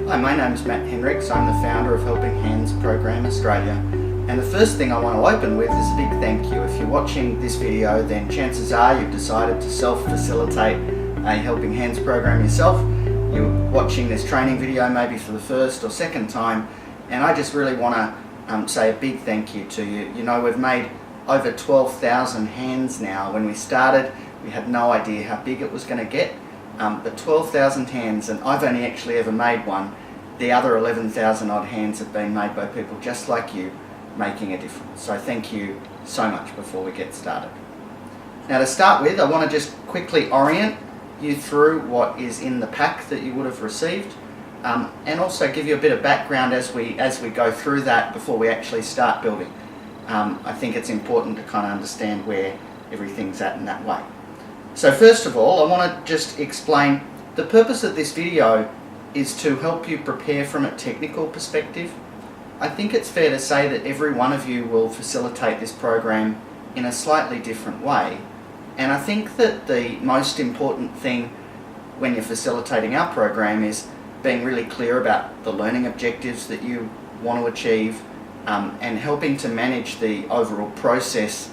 Hi, my name is Matt Henricks. I'm the founder of Helping Hands Program Australia. And the first thing I want to open with is a big thank you. If you're watching this video, then chances are you've decided to self-facilitate a Helping Hands program yourself. You're watching this training video maybe for the first or second time, and I just really want to say a big thank you to you. You know, we've made over 12,000 hands now. When we started, we had no idea how big it was going to get, but 12,000 hands, and I've only actually ever made one. The other 11,000 odd hands have been made by people just like you, making a difference. So thank you so much before we get started. Now, to start with, I want to just quickly orient you through what is in the pack that you would have received, and also give you a bit of background as we go through that before we actually start building. I think it's important to kind of understand where everything's at in that way. So first of all, I want to just explain the purpose of this video is to help you prepare from a technical perspective. I think it's fair to say that every one of you will facilitate this program in a slightly different way. And I think that the most important thing when you're facilitating our program is being really clear about the learning objectives that you want to achieve, and helping to manage the overall process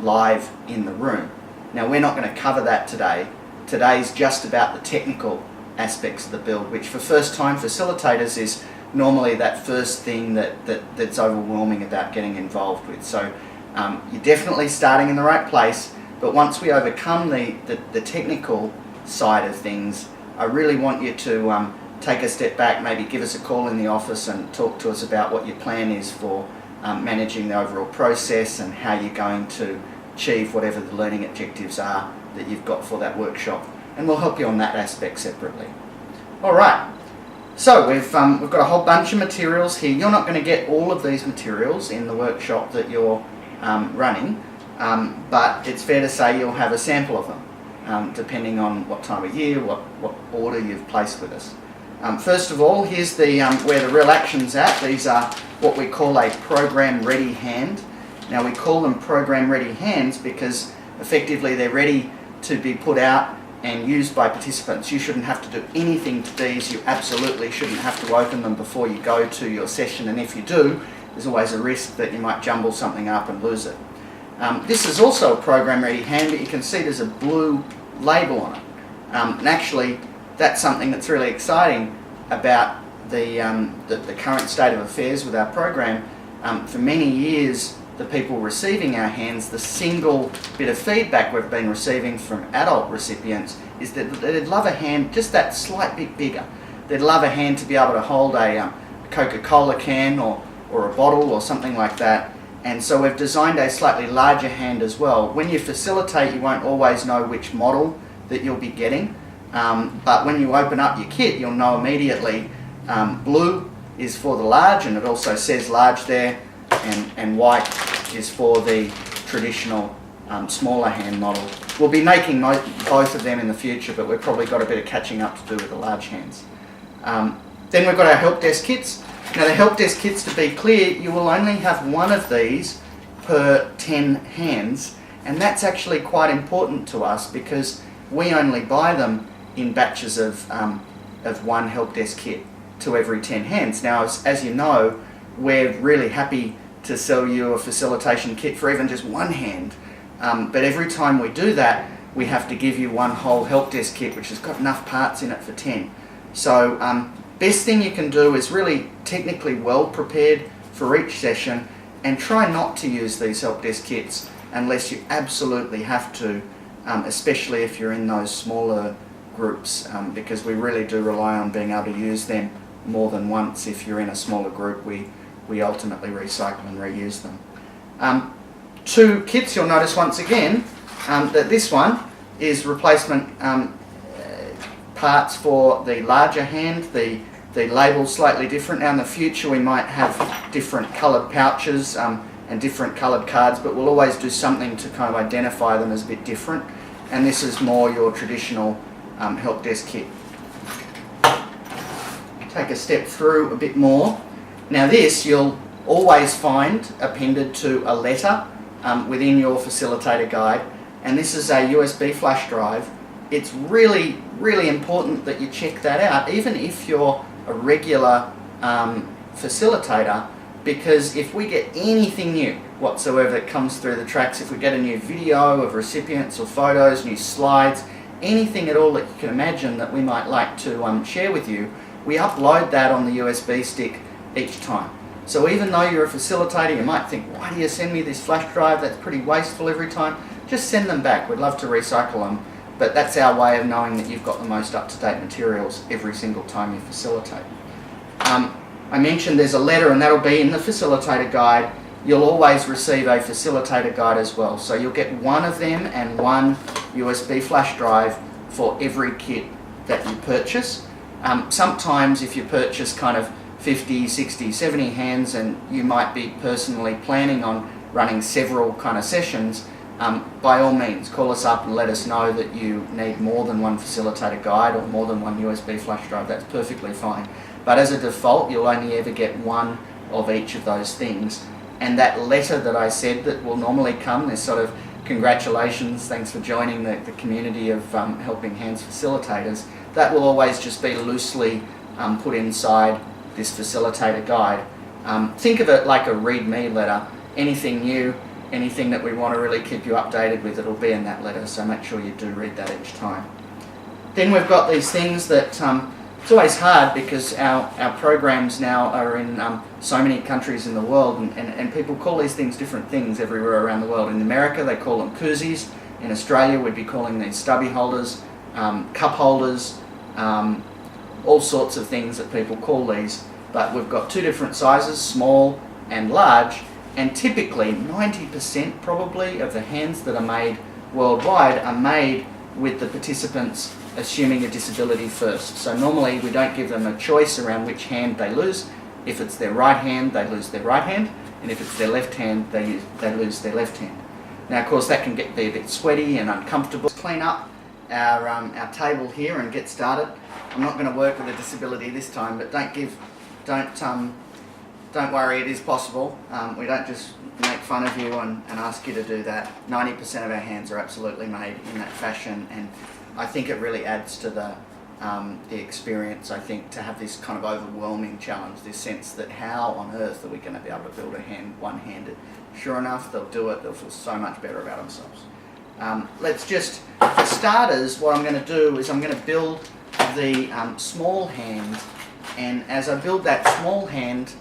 live in the room. Now, we're not going to cover that today. Today's just about the technical aspects of the build, which for first-time facilitators is normally that first thing that's overwhelming about getting involved with. So you're definitely starting in the right place, but once we overcome the technical side of things, I really want you to take a step back, maybe give us a call in the office and talk to us about what your plan is for managing the overall process and how you're going to achieve whatever the learning objectives are that you've got for that workshop, and we'll help you on that aspect separately. Alright, so we've got a whole bunch of materials here. You're not going to get all of these materials in the workshop that you're running, but it's fair to say you'll have a sample of them, depending on what time of year, what order you've placed with us. First of all, here's the where the real action's at. These are what we call a program ready hand. Now, we call them program ready hands because effectively they're ready to be put out and used by participants. You shouldn't have to do anything to these. You absolutely shouldn't have to open them before you go to your session, and if you do, there's always a risk that you might jumble something up and lose it. This is also a program ready hand, but you can see there's a blue label on it. And actually, that's something that's really exciting about the current state of affairs with our program. For many years, the people receiving our hands, the single bit of feedback we've been receiving from adult recipients is that they'd love a hand just that slight bit bigger. They'd love a hand to be able to hold a Coca-Cola can or a bottle or something like that. And so we've designed a slightly larger hand as well. When you facilitate, you won't always know which model that you'll be getting, but when you open up your kit, you'll know immediately blue is for the large, and it also says large there, and white is for the traditional smaller hand model. We'll be making both of them in the future, but we've probably got a bit of catching up to do with the large hands. Then we've got our Helpdesk kits. Now, the Helpdesk kits, to be clear, you will only have one of these per 10 hands, and that's actually quite important to us because we only buy them in batches of one Helpdesk kit to every 10 hands. Now, as you know, we're really happy to sell you a facilitation kit for even just one hand, but every time we do that, we have to give you one whole Helpdesk kit which has got enough parts in it for 10. So best thing you can do is really technically well prepared for each session, and try not to use these Helpdesk kits unless you absolutely have to, especially if you're in those smaller groups, because we really do rely on being able to use them more than once. If you're in a smaller group, we ultimately recycle and reuse them. Two kits, you'll notice once again that this one is replacement parts for the larger hand. The label's slightly different. Now, in the future we might have different coloured pouches and different coloured cards, but we'll always do something to kind of identify them as a bit different. And this is more your traditional Helpdesk kit. Take a step through a bit more. Now, this you'll always find appended to a letter within your facilitator guide, and this is a USB flash drive. It's really, really important that you check that out. Even if you're a regular facilitator, because if we get anything new whatsoever that comes through the tracks, if we get a new video of recipients or photos, new slides, anything at all that you can imagine that we might like to share with you, we upload that on the USB stick each time. So even though you're a facilitator, you might think, why do you send me this flash drive? That's pretty wasteful every time. Just send them back. We'd love to recycle them. But that's our way of knowing that you've got the most up-to-date materials every single time you facilitate. I mentioned there's a letter, and that'll be in the facilitator guide. You'll always receive a facilitator guide as well. So you'll get one of them and one USB flash drive for every kit that you purchase. Sometimes if you purchase kind of 50, 60, 70 hands, and you might be personally planning on running several kind of sessions, by all means call us up and let us know that you need more than one facilitator guide or more than one USB flash drive. That's perfectly fine. But as a default, you'll only ever get one of each of those things. And that letter that I said that will normally come, this sort of congratulations, thanks for joining the community of Helping Hands facilitators, that will always just be loosely put inside this facilitator guide. Think of it like a read-me letter. Anything new, anything that we want to really keep you updated with, it'll be in that letter, so make sure you do read that each time. Then we've got these things that it's always hard because our programs now are in so many countries in the world, and people call these things different things everywhere around the world. In America they call them koozies. In Australia we'd be calling these stubby holders, cup holders, all sorts of things that people call these. But we've got two different sizes, small and large, and typically 90% probably of the hands that are made worldwide are made with the participants assuming a disability first. So normally we don't give them a choice around which hand they lose. If it's their right hand, they lose their right hand, and if it's their left hand, they lose their left hand. Now of course that can be a bit sweaty and uncomfortable. Let's clean up our table here and get started. I'm not going to work with a disability this time, but don't worry, it is possible. We don't just make fun of you and ask you to do that. 90% of our hands are absolutely made in that fashion, and I think it really adds to the experience, I think, to have this kind of overwhelming challenge, this sense that how on earth are we going to be able to build a hand one-handed? Sure enough, they'll do it, they'll feel so much better about themselves. Let's just, for starters, what I'm going to do is I'm going to build the small hand, and as I build that small hand,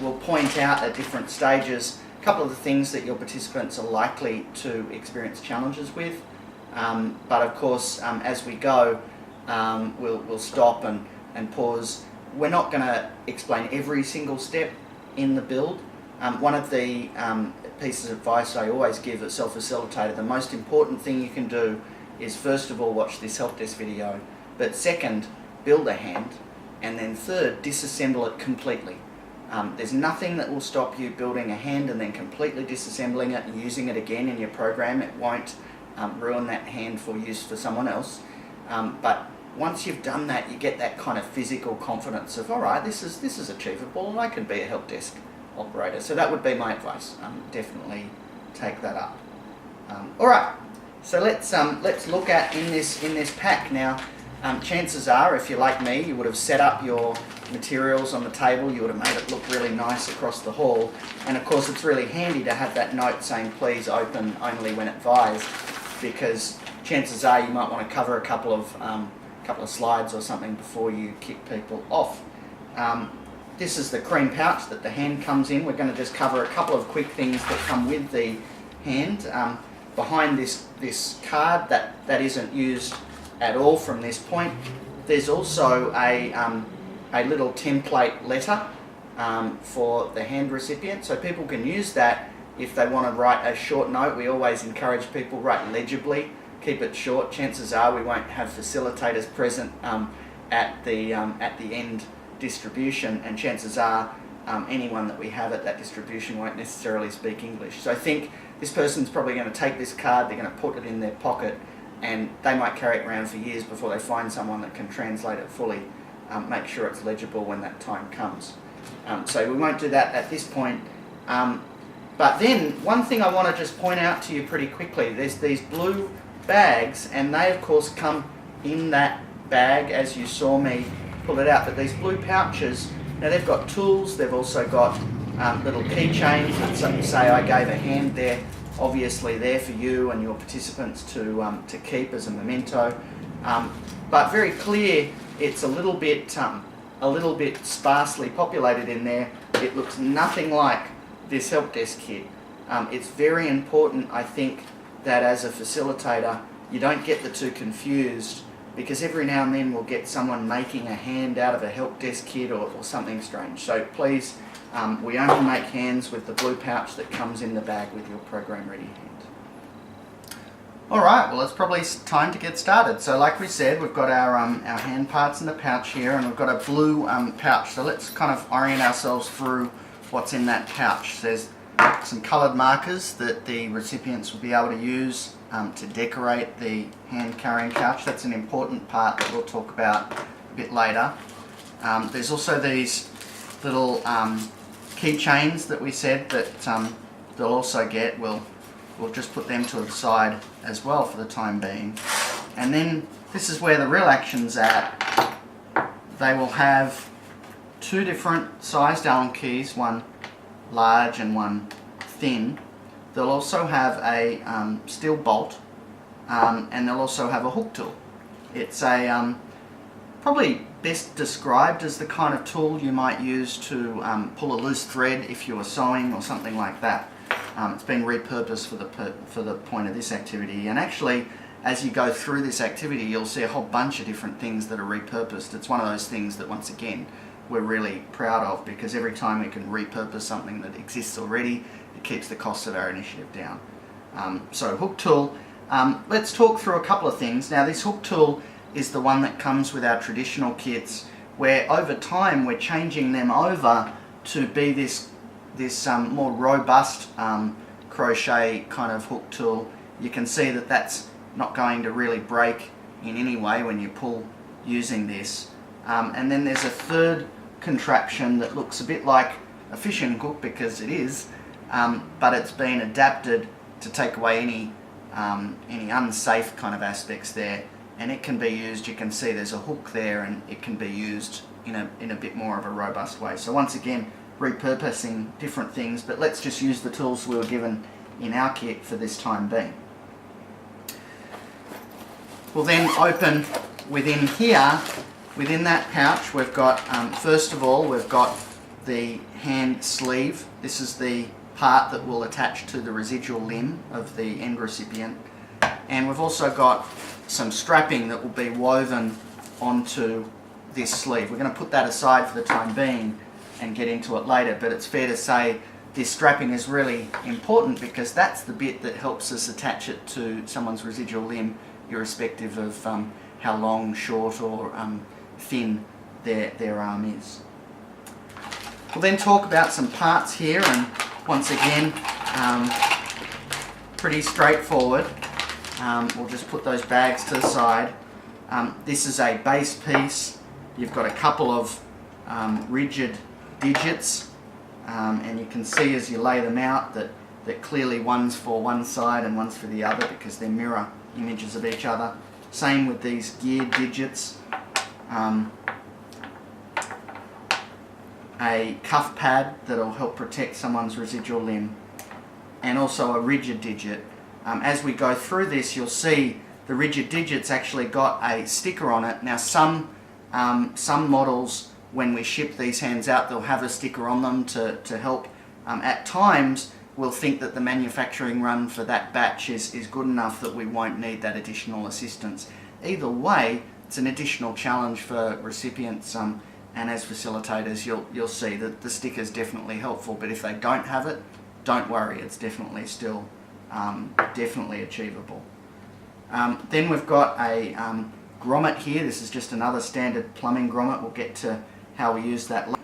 we'll point out at different stages a couple of the things that your participants are likely to experience challenges with. But of course, as we go, we'll stop and pause. We're not going to explain every single step in the build. One of the pieces of advice I always give a self-facilitator, the most important thing you can do is first of all watch this Helpdesk video, but second, build a hand, and then third, disassemble it completely. There's nothing that will stop you building a hand and then completely disassembling it and using it again in your program. It won't ruin that hand for use for someone else. But once you've done that, you get that kind of physical confidence of, all right, this is achievable, and I can be a Helpdesk operator. So that would be my advice. Definitely take that up. All right, so let's look at in this pack now. Chances are, if you're like me, you would have set up your materials on the table, you would have made it look really nice across the hall, and of course it's really handy to have that note saying please open only when advised, because chances are you might want to cover a couple of slides or something before you kick people off. This is the cream pouch that the hand comes in. We're going to just cover a couple of quick things that come with the hand. Behind this card that isn't used at all from this point, there's also a little template letter for the hand recipient, so people can use that if they want to write a short note. We always encourage people write legibly, keep it short. Chances are we won't have facilitators present at the end distribution, and chances are anyone that we have at that distribution won't necessarily speak English. So I think this person's probably going to take this card, they're going to put it in their pocket, and they might carry it around for years before they find someone that can translate it fully. Make sure it's legible when that time comes. So we won't do that at this point. But then, one thing I want to just point out to you pretty quickly, there's these blue bags, and they of course come in that bag as you saw me pull it out. But these blue pouches, now they've got tools, they've also got little keychains that say I gave a hand there, obviously there for you and your participants to keep as a memento. But very clear, it's a little bit sparsely populated in there. It looks nothing like this Helpdesk kit. It's very important, I think, that as a facilitator you don't get the two confused, because every now and then we'll get someone making a hand out of a Helpdesk kit or something strange. So please, we only make hands with the blue pouch that comes in the bag with your program ready hand. Alright, well it's probably time to get started. So like we said, we've got our hand parts in the pouch here, and we've got a blue pouch. So let's kind of orient ourselves through what's in that pouch. There's some coloured markers that the recipients will be able to use to decorate the hand carrying pouch. That's an important part that we'll talk about a bit later. There's also these little keychains that we said that they'll also get. We'll just put them to the side as well for the time being. And then this is where the real action's at. They will have two different sized Allen keys, one large and one thin. They'll also have a steel bolt, and they'll also have a hook tool. It's a probably best described as the kind of tool you might use to pull a loose thread if you were sewing or something like that. It's been repurposed for the point of this activity, and actually as you go through this activity you'll see a whole bunch of different things that are repurposed. It's one of those things that once again we're really proud of, because every time we can repurpose something that exists already, it keeps the cost of our initiative down. So hook tool, let's talk through a couple of things. Now this hook tool is the one that comes with our traditional kits, where over time we're changing them over to be this more robust crochet kind of hook tool. You can see that that's not going to really break in any way when you pull using this. And then there's a third contraption that looks a bit like a fishing hook, because it is, but it's been adapted to take away any unsafe kind of aspects there, and it can be used. You can see there's a hook there, and it can be used in a bit more of a robust way. So once again, repurposing different things, but let's just use the tools we were given in our kit for this time being. We'll then open within here, within that pouch, we've got, first of all, we've got the hand sleeve. This is the part that will attach to the residual limb of the end recipient. And we've also got some strapping that will be woven onto this sleeve. We're going to put that aside for the time being and get into it later, but it's fair to say this strapping is really important, because that's the bit that helps us attach it to someone's residual limb, irrespective of how long, short or thin their arm is. We'll then talk about some parts here, and once again pretty straightforward. We'll just put those bags to the side. This is a base piece. You've got a couple of rigid digits, and you can see as you lay them out that clearly one's for one side and one's for the other, because they're mirror images of each other. Same with these geared digits. A cuff pad that'll help protect someone's residual limb, and also a rigid digit. As we go through this, you'll see the rigid digit's actually got a sticker on it. Now some models, when we ship these hands out, they'll have a sticker on them to help. At times we'll think that the manufacturing run for that batch is good enough that we won't need that additional assistance. Either way, it's an additional challenge for recipients, and as facilitators you'll see that the sticker is definitely helpful, but if they don't have it, don't worry, it's definitely still definitely achievable. Then we've got a grommet here. This is just another standard plumbing grommet. We'll get to how we use that later.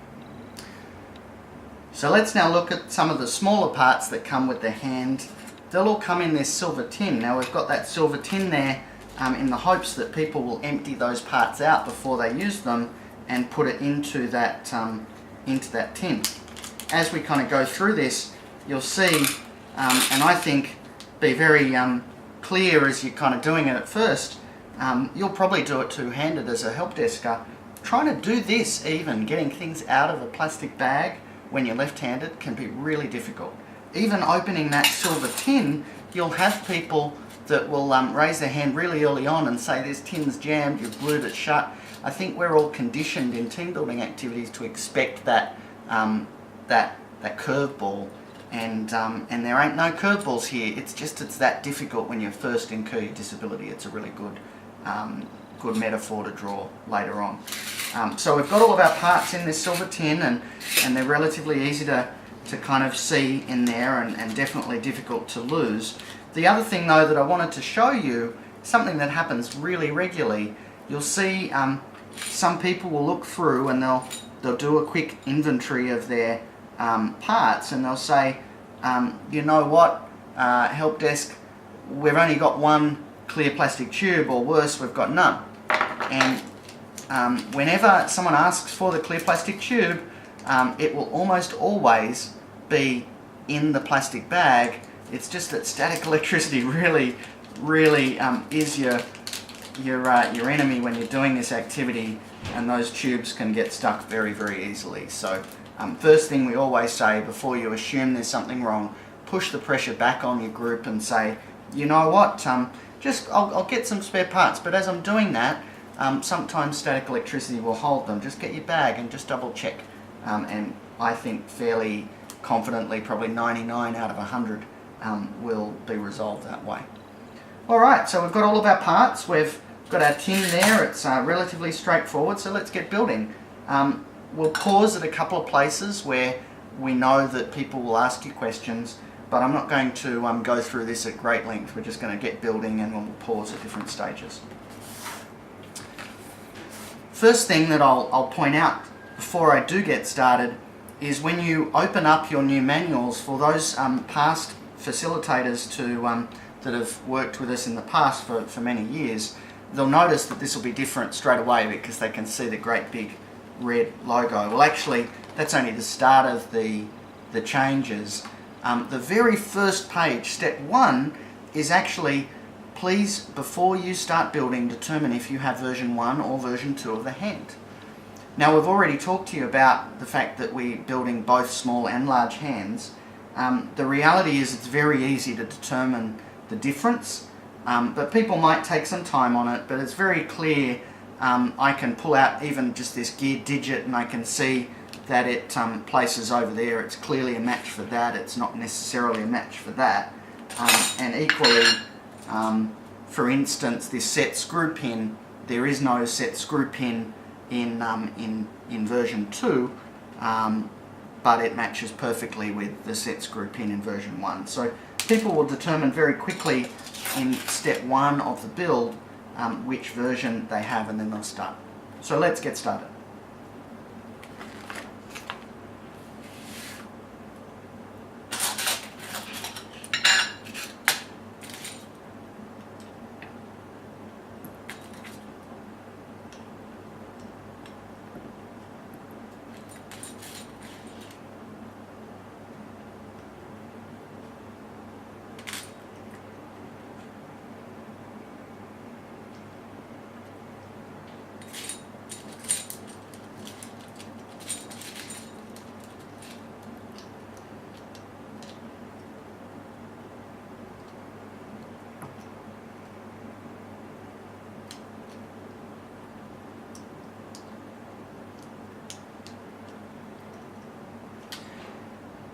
So let's now look at some of the smaller parts that come with the hand. They'll all come in this silver tin. Now we've got that silver tin there in the hopes that people will empty those parts out before they use them and put it into that tin. As we kind of go through this, you'll see, and I think be very clear as you're kind of doing it at first, you'll probably do it two-handed as a help desker, trying to do this, even getting things out of a plastic bag when you're left-handed, can be really difficult. Even opening that silver tin, you'll have people that will raise their hand really early on and say this tin's jammed, you've glued it shut. I think we're all conditioned in team building activities to expect that that curveball, and there ain't no curveballs here. It's that difficult when you first incur your disability. It's a really good good metaphor to draw later on. So we've got all of our parts in this silver tin, and they're relatively easy to kind of see in there, and definitely difficult to lose. The other thing though that I wanted to show you, something that happens really regularly, you'll see some people will look through and they'll do a quick inventory of their parts, and they'll say, you know what, Helpdesk, we've only got one clear plastic tube, or worse, we've got none. And whenever someone asks for the clear plastic tube, it will almost always be in the plastic bag. It's just that static electricity really is your enemy when you're doing this activity, and those tubes can get stuck very easily. So first thing we always say before you assume there's something wrong, push the pressure back on your group and say, you know what, I'll get some spare parts, but as I'm doing that, sometimes static electricity will hold them. Just get your bag and just double check. And I think fairly confidently, probably 99 out of 100 will be resolved that way. Alright, so we've got all of our parts, we've got our tin there, it's relatively straightforward, so let's get building. We'll pause at a couple of places where we know that people will ask you questions, but I'm not going to go through this at great length. We're just going to get building and we'll pause at different stages. First thing that I'll point out before I do get started is when you open up your new manuals, for those past facilitators that have worked with us in the past for many years, they'll notice that this will be different straight away because they can see the great big red logo. Well, actually, that's only the start of the changes. The very first page, step 1, is actually, please, before you start building, determine if you have version 1 or version 2 of the hand. Now, we've already talked to you about the fact that we're building both small and large hands. The reality is it's very easy to determine the difference, but people might take some time on it, but it's very clear. I can pull out even just this geared digit and I can see that it places over there. It's clearly a match for that. It's not necessarily a match for that. And equally, for instance, this set screw pin, there is no set screw pin in version 2, but it matches perfectly with the set screw pin in version 1. So people will determine very quickly in step 1 of the build which version they have, and then they'll start. So let's get started.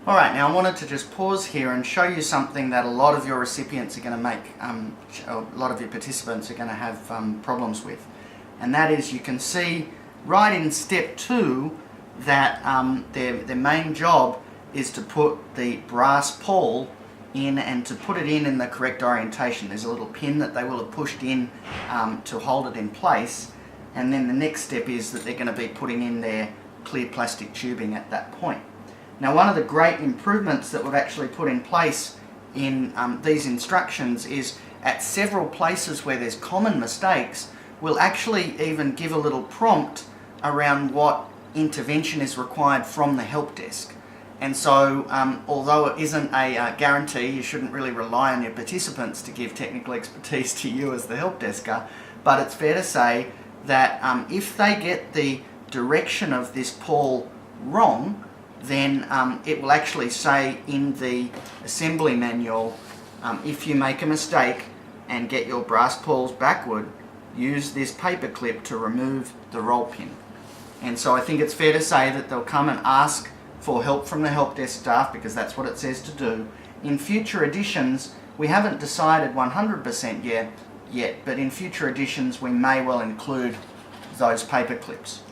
Alright, now I wanted to just pause here and show you something that a lot of your recipients are going to make, a lot of your participants are going to have problems with. And that is, you can see right in step 2 that their main job is to put the brass pawl in and to put it in the correct orientation. There's a little pin that they will have pushed in to hold it in place, and then the next step is that they're going to be putting in their clear plastic tubing at that point. Now, one of the great improvements that we've actually put in place in these instructions is at several places where there's common mistakes, we'll actually even give a little prompt around what intervention is required from the help desk. And so, although it isn't a guarantee, you shouldn't really rely on your participants to give technical expertise to you as the help desker, but it's fair to say that if they get the direction of this pawl wrong, then it will actually say in the assembly manual, if you make a mistake and get your brass pawls backward, use this paper clip to remove the roll pin. And so I think it's fair to say that they'll come and ask for help from the help desk staff, because that's what it says to do. In future editions, we haven't decided 100% yet, but in future editions we may well include those paper clips.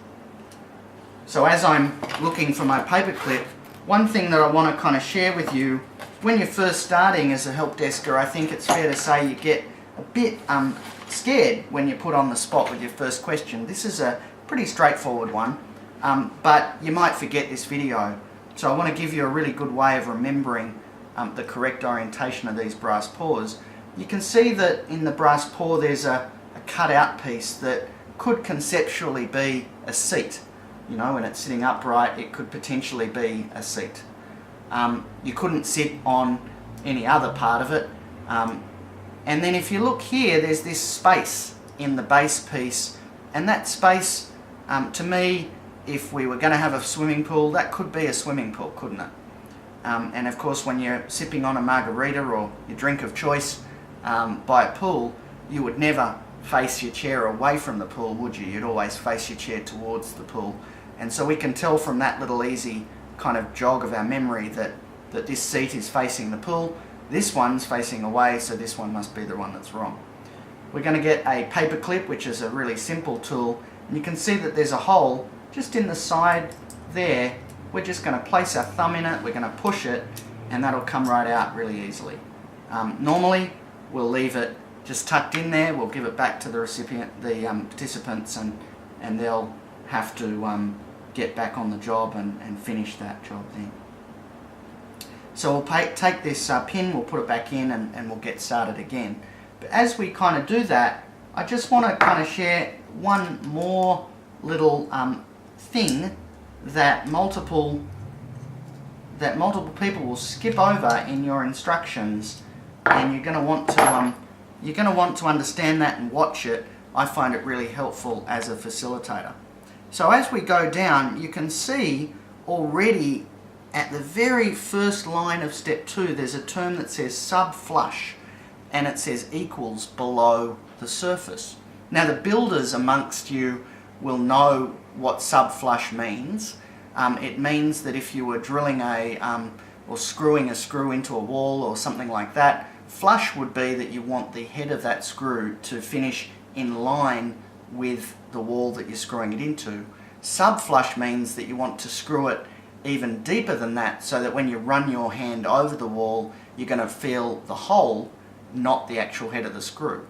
So as I'm looking for my paper clip, one thing that I want to kind of share with you, when you're first starting as a help desker, I think it's fair to say you get a bit scared when you're put on the spot with your first question. This is a pretty straightforward one, but you might forget this video. So I want to give you a really good way of remembering the correct orientation of these brass paws. You can see that in the brass paw there's a cut-out piece that could conceptually be a seat. You know, when it's sitting upright, it could potentially be a seat. You couldn't sit on any other part of it. And then if you look here, there's this space in the base piece, and that space, to me, if we were going to have a swimming pool, that could be a swimming pool, couldn't it? And of course, when you're sipping on a margarita or your drink of choice by a pool, you would never face your chair away from the pool, would you? You'd always face your chair towards the pool. And so we can tell from that little easy kind of jog of our memory that this seat is facing the pool. This one's facing away, so this one must be the one that's wrong. We're going to get a paper clip, which is a really simple tool. And you can see that there's a hole just in the side there. We're just going to place our thumb in it, we're going to push it, and that'll come right out really easily. Normally, we'll leave it just tucked in there. We'll give it back to the recipient, the participants, and they'll have to get back on the job and finish that job then. So we'll take this pin, we'll put it back in, and we'll get started again. But as we kind of do that, I just want to kind of share one more little thing that multiple people will skip over in your instructions, and you're going to want to understand that and watch it. I find it really helpful as a facilitator. So as we go down, you can see already at the very first line of step 2, there's a term that says sub-flush, and it says equals below the surface. Now the builders amongst you will know what sub-flush means. It means that if you were drilling or screwing a screw into a wall or something like that, flush would be that you want the head of that screw to finish in line with the wall that you're screwing it into. Sub-flush means that you want to screw it even deeper than that, so that when you run your hand over the wall, you're going to feel the hole, not the actual head of the screw.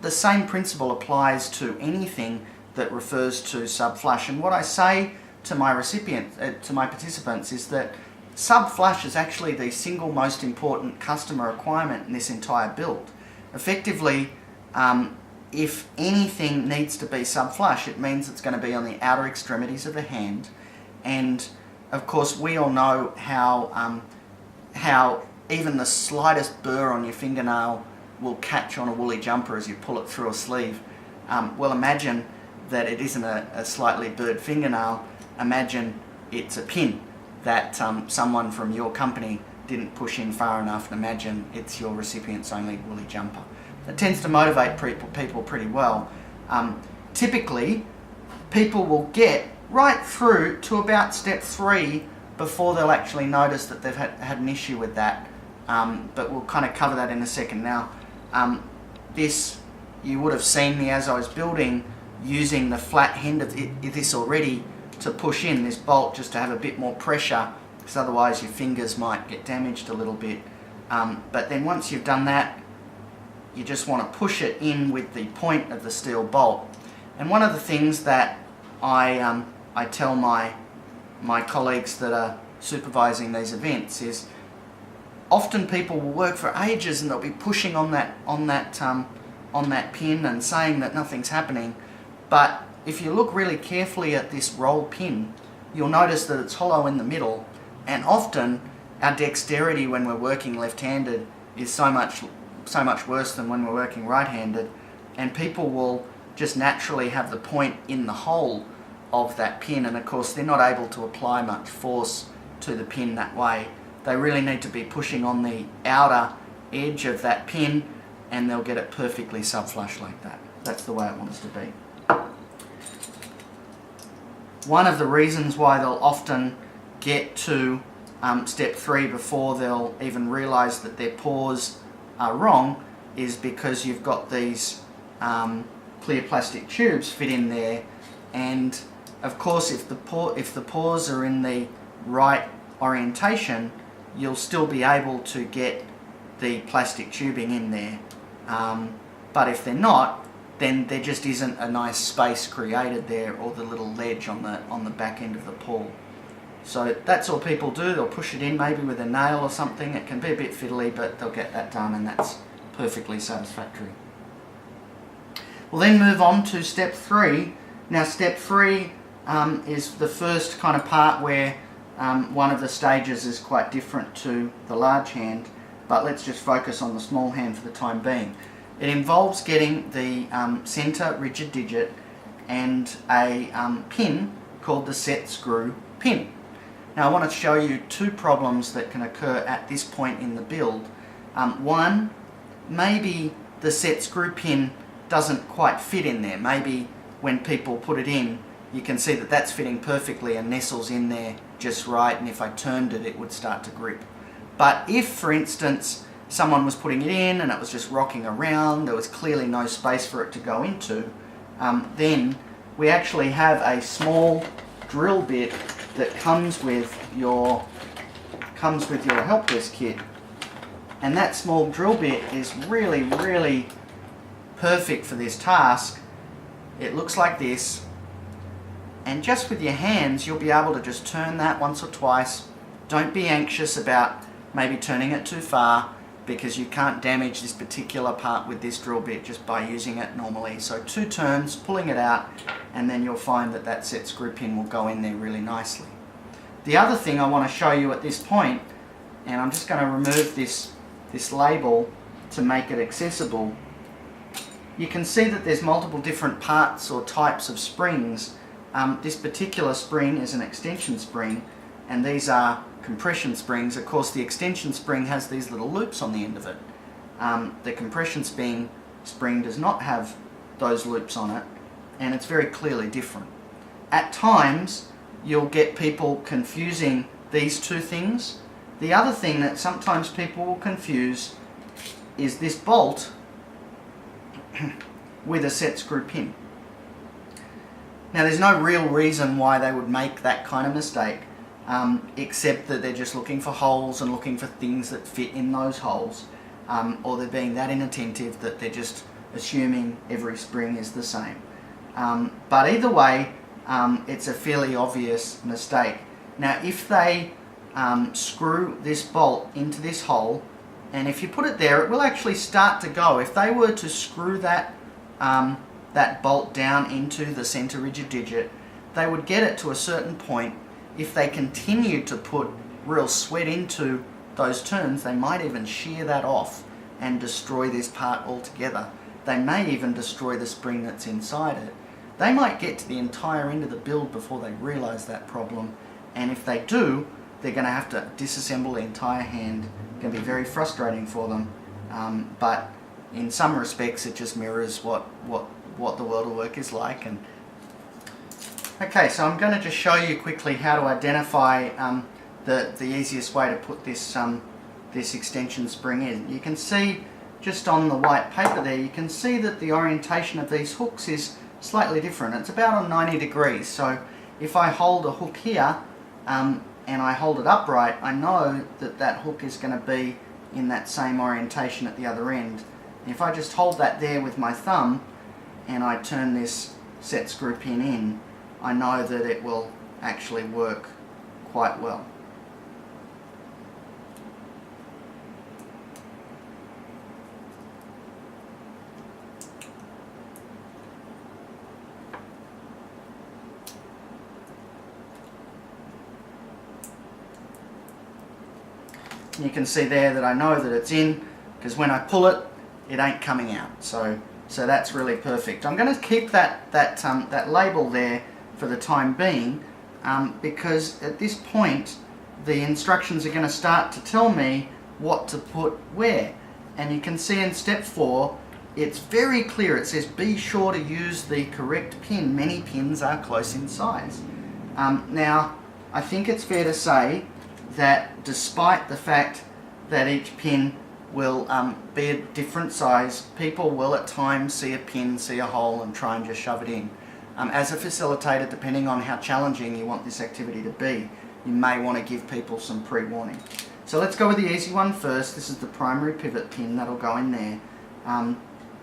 The same principle applies to anything that refers to sub-flush. And what I say to my participants is that sub-flush is actually the single most important customer requirement in this entire build. Effectively, if anything needs to be sub-flush, it means it's going to be on the outer extremities of the hand. And of course, we all know how even the slightest burr on your fingernail will catch on a woolly jumper as you pull it through a sleeve. Well, imagine that it isn't a slightly burred fingernail. Imagine it's a pin that someone from your company didn't push in far enough, and imagine it's your recipient's only woolly jumper. It tends to motivate people pretty well. Typically, people will get right through to about step 3 before they'll actually notice that they've had an issue with that. But we'll kind of cover that in a second. Now, you would have seen me as I was building using the flat end of this already to push in this bolt just to have a bit more pressure, because otherwise your fingers might get damaged a little bit. But then once you've done that, you just want to push it in with the point of the steel bolt. And one of the things that I tell my colleagues that are supervising these events is, often people will work for ages and they'll be pushing on that pin and saying that nothing's happening. But if you look really carefully at this roll pin, you'll notice that it's hollow in the middle, and often our dexterity when we're working left-handed is so much worse than when we're working right-handed, and people will just naturally have the point in the hole of that pin, and of course they're not able to apply much force to the pin that way. They really need to be pushing on the outer edge of that pin, and they'll get it perfectly subflush like that. That's the way it wants to be. One of the reasons why they'll often get to step 3 before they'll even realise that their pores are wrong is because you've got these clear plastic tubes fit in there, and of course if the pores are in the right orientation, you'll still be able to get the plastic tubing in there, but if they're not, then there just isn't a nice space created there, or the little ledge on the back end of the pore. So that's all people do. They'll push it in maybe with a nail or something. It can be a bit fiddly, but they'll get that done, and that's perfectly satisfactory. We'll then move on to step 3. Now step 3 is the first kind of part where one of the stages is quite different to the large hand, but let's just focus on the small hand for the time being. It involves getting the center rigid digit and a pin called the set screw pin. Now I want to show you 2 problems that can occur at this point in the build. One, maybe the set screw pin doesn't quite fit in there. Maybe when people put it in, you can see that that's fitting perfectly and nestles in there just right, and if I turned it, it would start to grip. But if, for instance, someone was putting it in and it was just rocking around, there was clearly no space for it to go into, then we actually have a small drill bit that comes with your Helpdesk kit, and that small drill bit is really, really perfect for this task. It looks like this, and just with your hands you'll be able to just turn that once or twice. Don't be anxious about maybe turning it too far, because you can't damage this particular part with this drill bit just by using it normally. So 2 turns, pulling it out, and then you'll find that that set screw pin will go in there really nicely. The other thing I want to show you at this point, and I'm just going to remove this label to make it accessible, you can see that there's multiple different parts or types of springs. This particular spring is an extension spring, and these are compression springs. Of course, the extension spring has these little loops on the end of it. The compression spring does not have those loops on it, and it's very clearly different. At times, you'll get people confusing these 2 things. The other thing that sometimes people will confuse is this bolt with a set screw pin. Now, there's no real reason why they would make that kind of mistake, except that they're just looking for holes and looking for things that fit in those holes, or they're being that inattentive that they're just assuming every spring is the same. But either way, it's a fairly obvious mistake. Now if they screw this bolt into this hole, and if you put it there, it will actually start to go. If they were to screw that bolt down into the center rigid digit, they would get it to a certain point. If they continue to put real sweat into those turns, they might even shear that off and destroy this part altogether. They may even destroy the spring that's inside it. They might get to the entire end of the build before they realize that problem, and if they do, they're going to have to disassemble the entire hand. It's going to be very frustrating for them, but in some respects it just mirrors what the world of work is like. And okay, so I'm going to just show you quickly how to identify the easiest way to put this extension spring in. You can see just on the white paper there, you can see that the orientation of these hooks is slightly different. It's about on 90 degrees. So if I hold a hook here and I hold it upright, I know that that hook is going to be in that same orientation at the other end. If I just hold that there with my thumb and I turn this set screw pin in, I know that it will actually work quite well. You can see there that I know that it's in, because when I pull it, it ain't coming out. So So that's really perfect. I'm going to keep that label there for the time being, because at this point the instructions are going to start to tell me what to put where. And you can see in step 4, it's very clear. It says be sure to use the correct pin. Many pins are close in size. Now, I think it's fair to say that despite the fact that each pin will be a different size, people will at times see a pin, see a hole, and try and just shove it in. As a facilitator, depending on how challenging you want this activity to be, you may want to give people some pre-warning. So let's go with the easy one first. This is the primary pivot pin that'll go in there.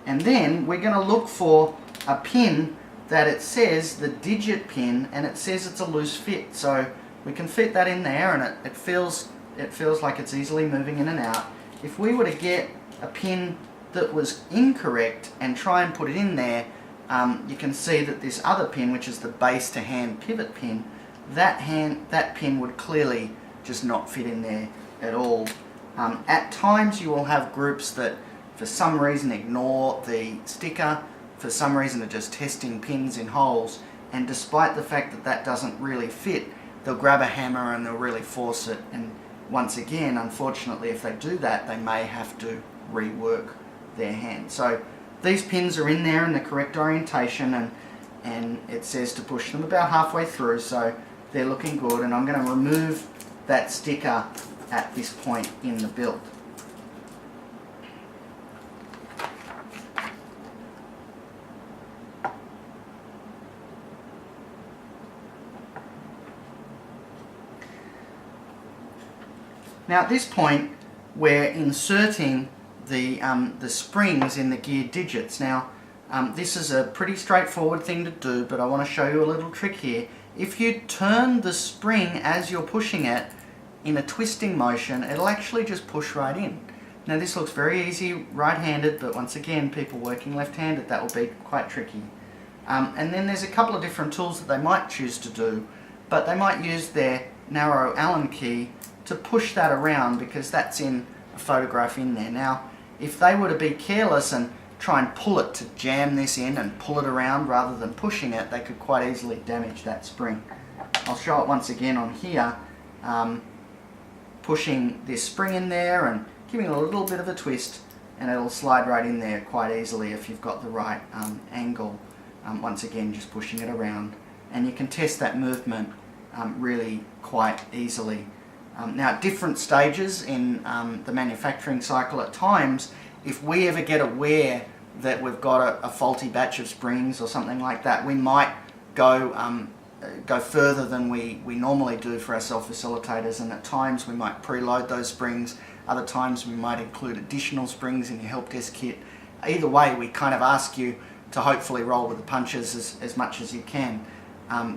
And then we're going to look for a pin that it says the digit pin, and it says it's a loose fit. So we can fit that in there, and it feels like it's easily moving in and out. If we were to get a pin that was incorrect and try and put it in there, you can see that this other pin, which is the base to hand pivot pin, that pin would clearly just not fit in there at all. At times you will have groups that for some reason ignore the sticker, for some reason are just testing pins in holes, and despite the fact that that doesn't really fit, they'll grab a hammer and they'll really force it, and once again, unfortunately, if they do that, they may have to rework their hand. So these pins are in there in the correct orientation, and it says to push them about halfway through, so they're looking good, and I'm going to remove that sticker at this point in the build. Now at this point, we're inserting the springs in the gear digits. Now this is a pretty straightforward thing to do, but I want to show you a little trick here. If you turn the spring as you're pushing it in a twisting motion, it'll actually just push right in. Now this looks very easy right-handed, but once again, people working left-handed, that will be quite tricky. And then there's a couple of different tools that they might choose to do, but they might use their narrow Allen key to push that around, because that's in a photograph in there. Now, if they were to be careless and try and pull it to jam this in and pull it around rather than pushing it, they could quite easily damage that spring. I'll show it once again on here, pushing this spring in there and giving it a little bit of a twist, and it'll slide right in there quite easily if you've got the right angle. Once again, just pushing it around, and you can test that movement really quite easily. Now at different stages in the manufacturing cycle, at times, if we ever get aware that we've got a faulty batch of springs or something like that, we might go further than we normally do for our self-facilitators, and at times we might preload those springs. Other times we might include additional springs in your Helpdesk kit. Either way, we kind of ask you to hopefully roll with the punches as much as you can,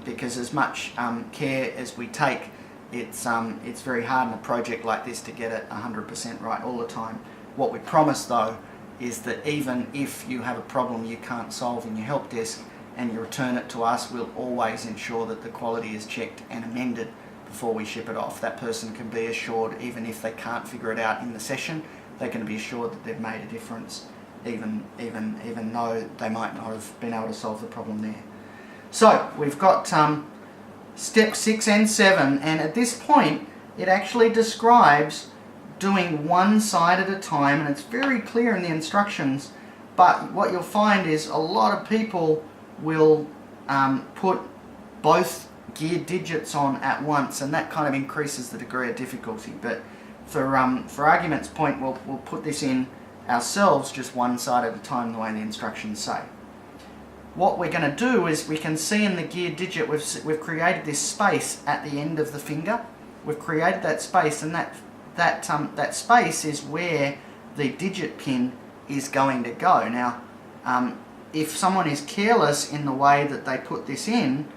because as much care as we take, it's very hard in a project like this to get it 100% right all the time. What we promise though is that even if you have a problem you can't solve in your Helpdesk and you return it to us, we'll always ensure that the quality is checked and amended before we ship it off. That person can be assured, even if they can't figure it out in the session, they can be assured that they've made a difference, even though they might not have been able to solve the problem there. So we've got step 6 and 7, and at this point it actually describes doing one side at a time, and it's very clear in the instructions, but what you'll find is a lot of people will put both gear digits on at once, and that kind of increases the degree of difficulty. But for argument's point, we'll put this in ourselves just one side at a time, the way the instructions say. What we're going to do is, we can see in the gear digit we've created this space at the end of the finger. We've created that space, and that space is where the digit pin is going to go. Now, if someone is careless in the way that they put this in,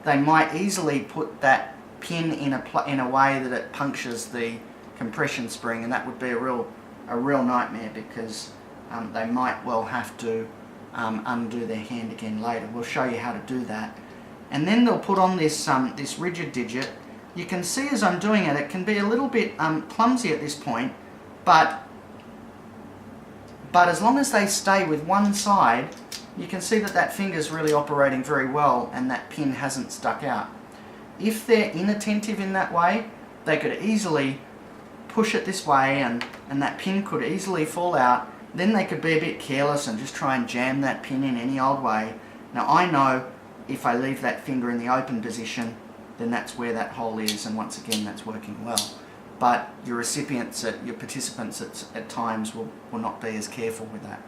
they might easily put that pin in a way that it punctures the compression spring, and that would be a real nightmare, because they might well have to undo their hand again later. We'll show you how to do that. And then they'll put on this rigid digit. You can see as I'm doing it, it can be a little bit clumsy at this point, but but as long as they stay with one side, you can see that that finger's really operating very well and that pin hasn't stuck out. If they're inattentive in that way, they could easily push it this way and that pin could easily fall out. Then they could be a bit careless and just try and jam that pin in any old way. Now I know if I leave that finger in the open position, then that's where that hole is, and once again that's working well. But your recipients, your participants at times will not be as careful with that.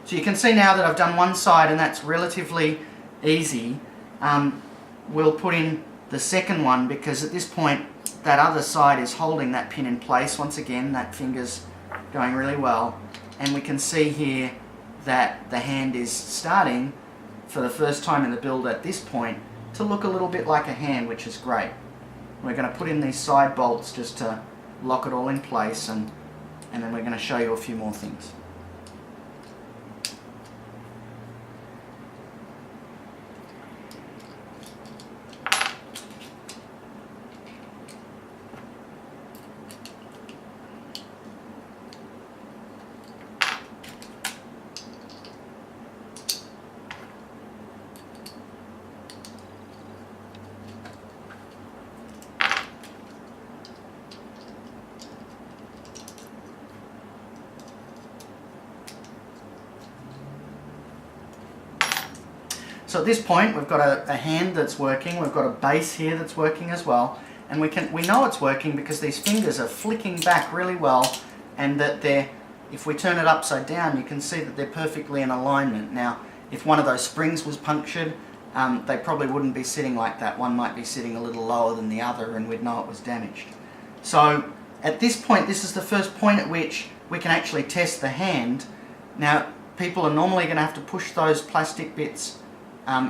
So you can see now that I've done one side and that's relatively easy. We'll put in the second one because at this point that other side is holding that pin in place. Once again, that finger's going really well, and we can see here that the hand is starting for the first time in the build at this point to look a little bit like a hand, which is great. We're going to put in these side bolts just to lock it all in place, and then we're going to show you a few more things. So at this point we've got a hand that's working, we've got a base here that's working as well, and we know it's working because these fingers are flicking back really well, and that if we turn it upside down you can see that they're perfectly in alignment. Now if one of those springs was punctured, they probably wouldn't be sitting like that. One might be sitting a little lower than the other and we'd know it was damaged. So at this point, this is the first point at which we can actually test the hand. Now people are normally going to have to push those plastic bits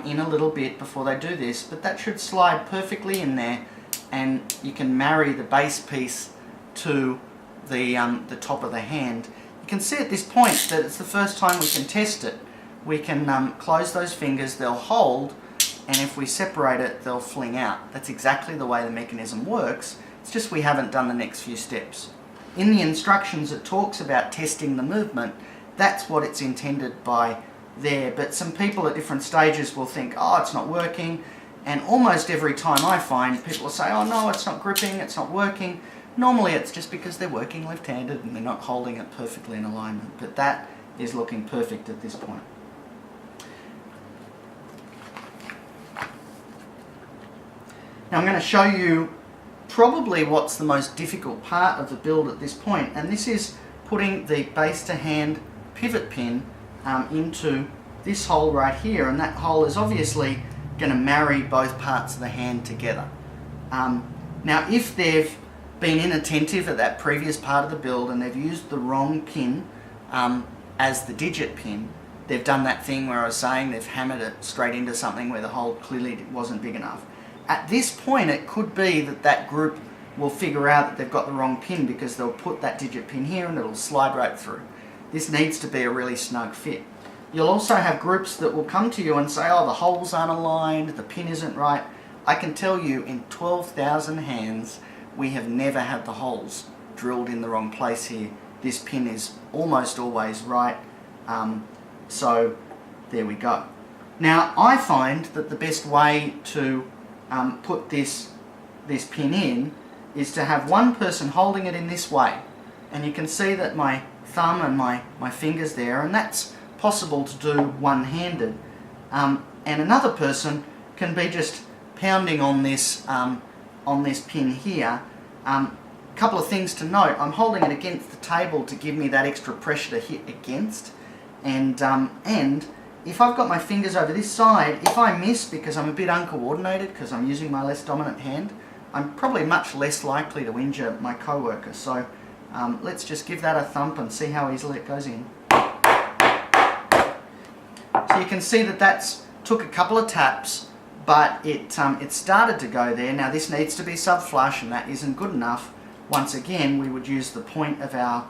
in a little bit before they do this, but that should slide perfectly in there, and you can marry the base piece to the top of the hand. You can see at this point that it's the first time we can test it. We can close those fingers, they'll hold, and if we separate it, they'll fling out. That's exactly the way the mechanism works. It's just we haven't done the next few steps. In the instructions it talks about testing the movement. That's what it's intended by there, but some people at different stages will think, oh, it's not working, and almost every time I find people will say, oh no, it's not gripping, it's not working. Normally it's just because they're working left-handed and they're not holding it perfectly in alignment, but that is looking perfect at this point. Now I'm going to show you probably what's the most difficult part of the build at this point, and this is putting the base to hand pivot pin into this hole right here, and that hole is obviously going to marry both parts of the hand together. Now if they've been inattentive at that previous part of the build and they've used the wrong pin as the digit pin, they've done that thing where I was saying they've hammered it straight into something where the hole clearly wasn't big enough. At this point it could be that that group will figure out that they've got the wrong pin because they'll put that digit pin here and it'll slide right through. This needs to be a really snug fit. You'll also have groups that will come to you and say, oh, the holes aren't aligned, the pin isn't right. I can tell you in 12,000 hands we have never had the holes drilled in the wrong place here. This pin is almost always right, so there we go. Now I find that the best way to put this pin in is to have one person holding it in this way, and you can see that my thumb and my fingers there, and that's possible to do one-handed, and another person can be just pounding on this pin here. Couple of things to note: I'm holding it against the table to give me that extra pressure to hit against, and if I've got my fingers over this side, if I miss because I'm a bit uncoordinated because I'm using my less dominant hand, I'm probably much less likely to injure my co-worker. So let's just give that a thump and see how easily it goes in. So you can see that that's took a couple of taps, but it started to go there. Now this needs to be sub-flush, and that isn't good enough. Once again, we would use the point of our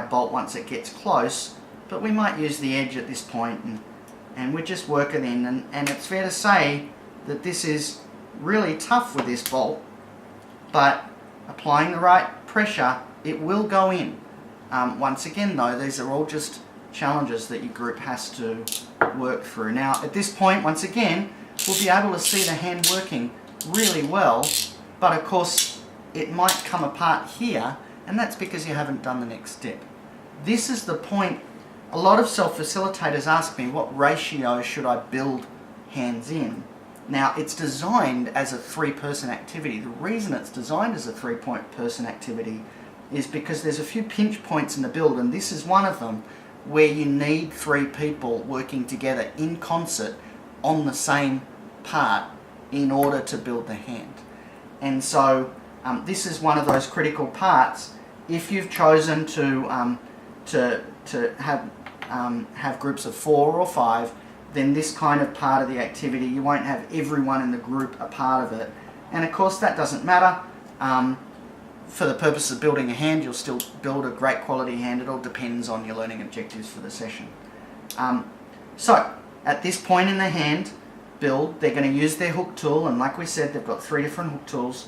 bolt once it gets close, but we might use the edge at this point, and we just work it in. And it's fair to say that this is really tough with this bolt, but applying the right pressure, it will go in. Once again though, these are all just challenges that your group has to work through. Now at this point, once again, we'll be able to see the hand working really well, but of course it might come apart here, and that's because you haven't done the next step. This is the point. A lot of self-facilitators ask me, what ratio should I build hands in? Now, it's designed as a 3-person activity. The reason it's designed as a 3-person activity is because there's a few pinch points in the build, and this is one of them, where you need 3 people working together in concert on the same part in order to build the hand. And so this is one of those critical parts. If you've chosen to have groups of 4 or 5, then this kind of part of the activity, you won't have everyone in the group a part of it. And of course that doesn't matter. For the purpose of building a hand, you'll still build a great quality hand. It all depends on your learning objectives for the session. So at this point in the hand build, they're going to use their hook tool, and like we said, they've got 3 different hook tools.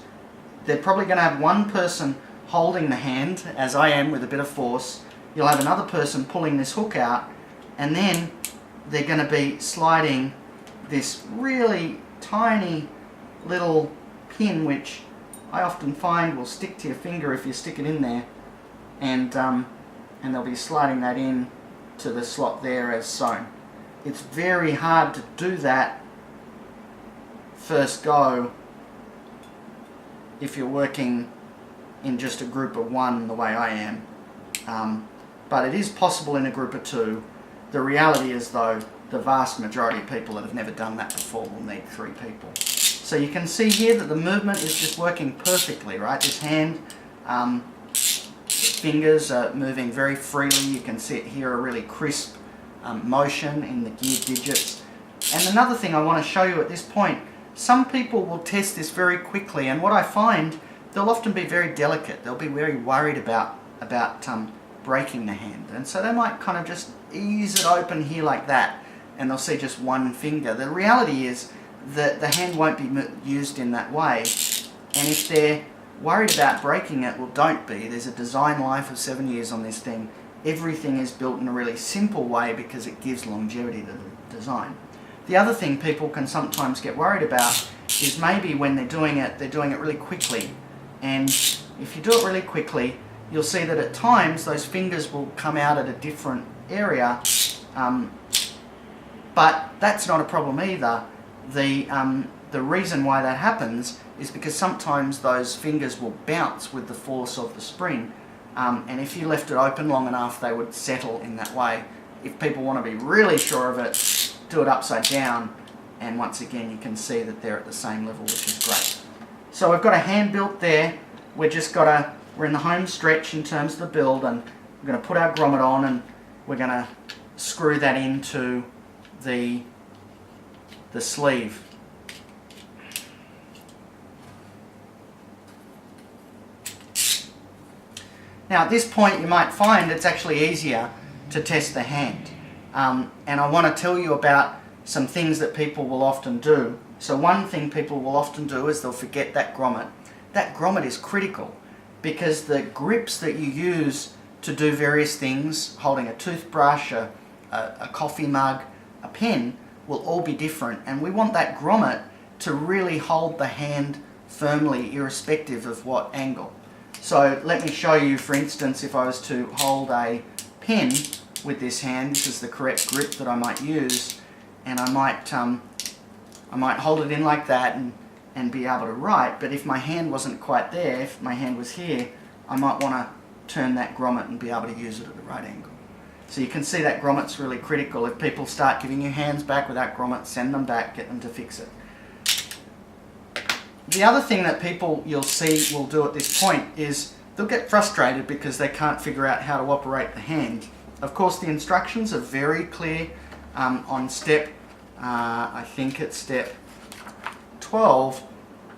They're probably going to have one person holding the hand, as I am, with a bit of force. You'll have another person pulling this hook out, and then they're going to be sliding this really tiny little pin, which I often find will stick to your finger if you stick it in there, and they'll be sliding that in to the slot there as shown. It's very hard to do that first go if you're working in just a group of 1 the way I am, but it is possible in a group of 2. The reality is though, the vast majority of people that have never done that before will need 3 people. So you can see here that the movement is just working perfectly, right? This hand, fingers are moving very freely. You can see it here, a really crisp motion in the gear digits. And another thing I want to show you at this point, some people will test this very quickly, and what I find, they'll often be very delicate. They'll be very worried about breaking the hand, and so they might kind of just ease it open here like that, and they'll see just 1 finger. The reality is that the hand won't be used in that way, and if they're worried about breaking it, well, don't be. There's a design life of 7 years on this thing. Everything is built in a really simple way because it gives longevity to the design. The other thing people can sometimes get worried about is maybe when they're doing it really quickly, and if you do it really quickly, you'll see that at times those fingers will come out at a different area, but that's not a problem either. The reason why that happens is because sometimes those fingers will bounce with the force of the spring, and if you left it open long enough, they would settle in that way. If people want to be really sure of it, do it upside down, and once again you can see that they're at the same level, which is great. So we've got a hand built there. We're in the home stretch in terms of the build, and we're going to put our grommet on, and we're going to screw that into the sleeve. Now at this point you might find it's actually easier to test the hand, and I want to tell you about some things that people will often do. So one thing people will often do is they'll forget that grommet. That grommet is critical because the grips that you use to do various things, holding a toothbrush, a coffee mug, a pen, will all be different, and we want that grommet to really hold the hand firmly irrespective of what angle. So let me show you, for instance, if I was to hold a pen with this hand, this is the correct grip that I might use, and I might hold it in like that and be able to write, but if my hand wasn't quite there, if my hand was here, I might want to turn that grommet and be able to use it at the right angle. So you can see that grommet's really critical. If people start giving you hands back without grommet, send them back, get them to fix it. The other thing that people you'll see will do at this point is they'll get frustrated because they can't figure out how to operate the hand. Of course, the instructions are very clear on step, I think it's step 12.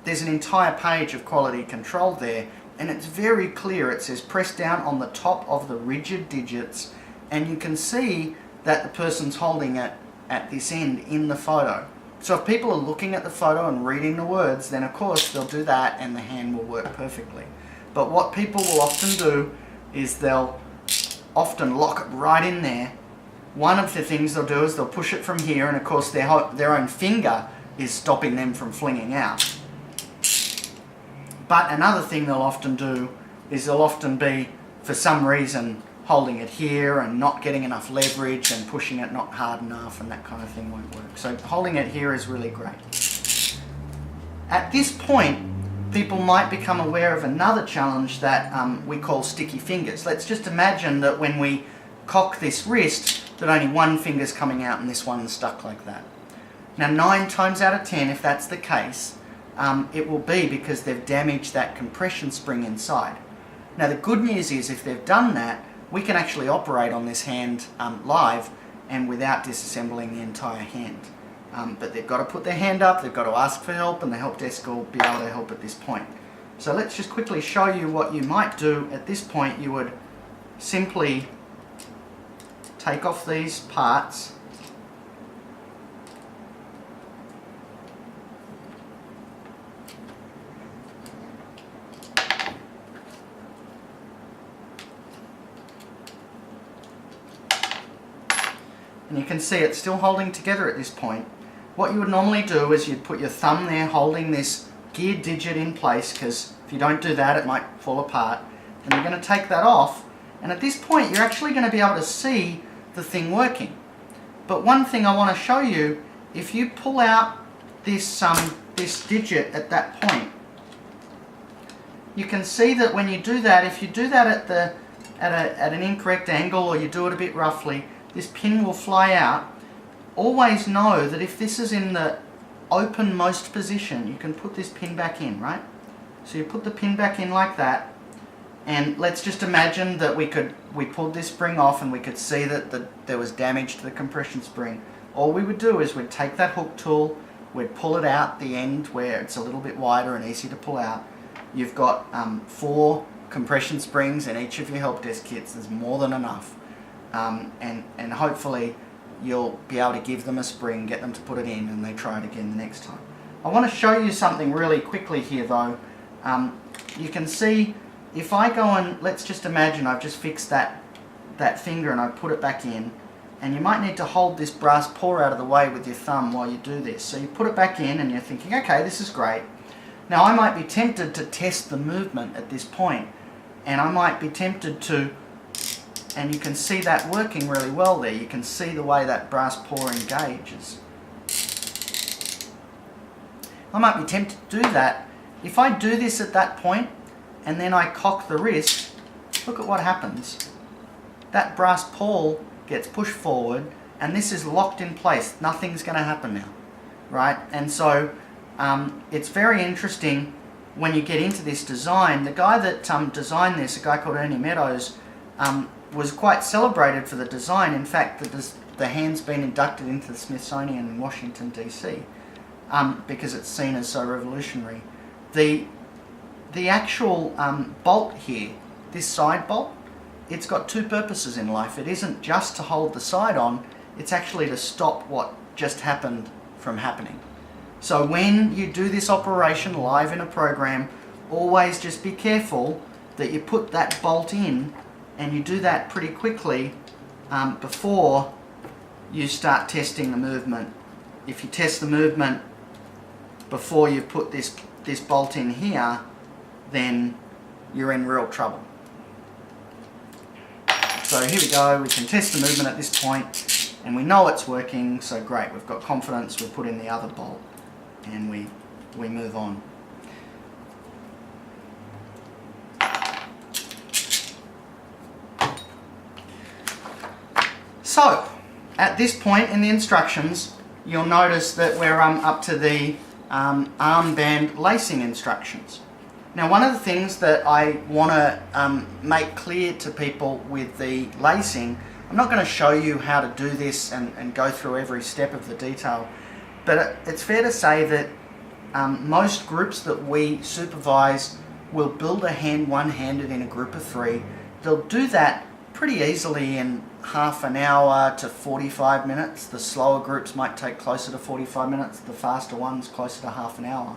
There's an entire page of quality control there, and it's very clear. It says press down on the top of the rigid digits, and you can see that the person's holding it at this end in the photo. So if people are looking at the photo and reading the words, then of course they'll do that and the hand will work perfectly. But what people will often do is they'll often lock it right in there. One of the things they'll do is they'll push it from here, and of course their own finger is stopping them from flinging out. But another thing they'll often do is they'll often be, for some reason, holding it here and not getting enough leverage and pushing it not hard enough, and that kind of thing won't work. So holding it here is really great. At this point, people might become aware of another challenge that we call sticky fingers. Let's just imagine that when we cock this wrist, that only one finger's coming out and this one's stuck like that. Now 9 times out of 10, if that's the case, it will be because they've damaged that compression spring inside. Now the good news is, if they've done that, we can actually operate on this hand live and without disassembling the entire hand. But they've got to put their hand up, they've got to ask for help, and the help desk will be able to help at this point. So let's just quickly show you what you might do at this point. You would simply take off these parts. And you can see it's still holding together at this point. What you would normally do is you'd put your thumb there holding this gear digit in place, because if you don't do that it might fall apart. And you're going to take that off, and at this point you're actually going to be able to see the thing working. But one thing I want to show you, if you pull out this digit at that point, you can see that when you do that, if you do that at an incorrect angle, or you do it a bit roughly, this pin will fly out. Always know that if this is in the openmost position, you can put this pin back in, right? So you put the pin back in like that, and let's just imagine that we pulled this spring off and we could see that there was damage to the compression spring. All we would do is we'd take that hook tool, we'd pull it out the end where it's a little bit wider and easy to pull out. You've got 4 compression springs in each of your help desk kits. There's more than enough. And hopefully you'll be able to give them a spring, get them to put it in, and they try it again the next time. I want to show you something really quickly here though. You can see, if I go and, let's just imagine I've just fixed that finger and I put it back in, and you might need to hold this brass paw out of the way with your thumb while you do this. So you put it back in and you're thinking, okay, this is great. Now I might be tempted to test the movement at this point, and I might be tempted to, and you can see that working really well there. You can see the way that brass paw engages. I might be tempted to do that. If I do this at that point and then I cock the wrist, look at what happens. That brass paw gets pushed forward and this is locked in place. Nothing's going to happen now, right? And so it's very interesting when you get into this design. The guy that designed this, a guy called Ernie Meadows, was quite celebrated for the design. In fact, the hand's been inducted into the Smithsonian in Washington DC because it's seen as so revolutionary. The actual bolt here, this side bolt, it's got 2 purposes in life. It isn't just to hold the side on, it's actually to stop what just happened from happening. So when you do this operation live in a program, always just be careful that you put that bolt in, and you do that pretty quickly before you start testing the movement. If you test the movement before you put this bolt in here, then you're in real trouble. So here we go, we can test the movement at this point, and we know it's working, so great, we've got confidence, we put in the other bolt, and we move on. So, at this point in the instructions, you'll notice that we're up to the armband lacing instructions. Now, one of the things that I want to make clear to people with the lacing, I'm not going to show you how to do this and go through every step of the detail, but it's fair to say that most groups that we supervise will build a hand one-handed in a group of 3. They'll do that pretty easily in half an hour to 45 minutes. The slower groups might take closer to 45 minutes, the faster ones closer to half an hour.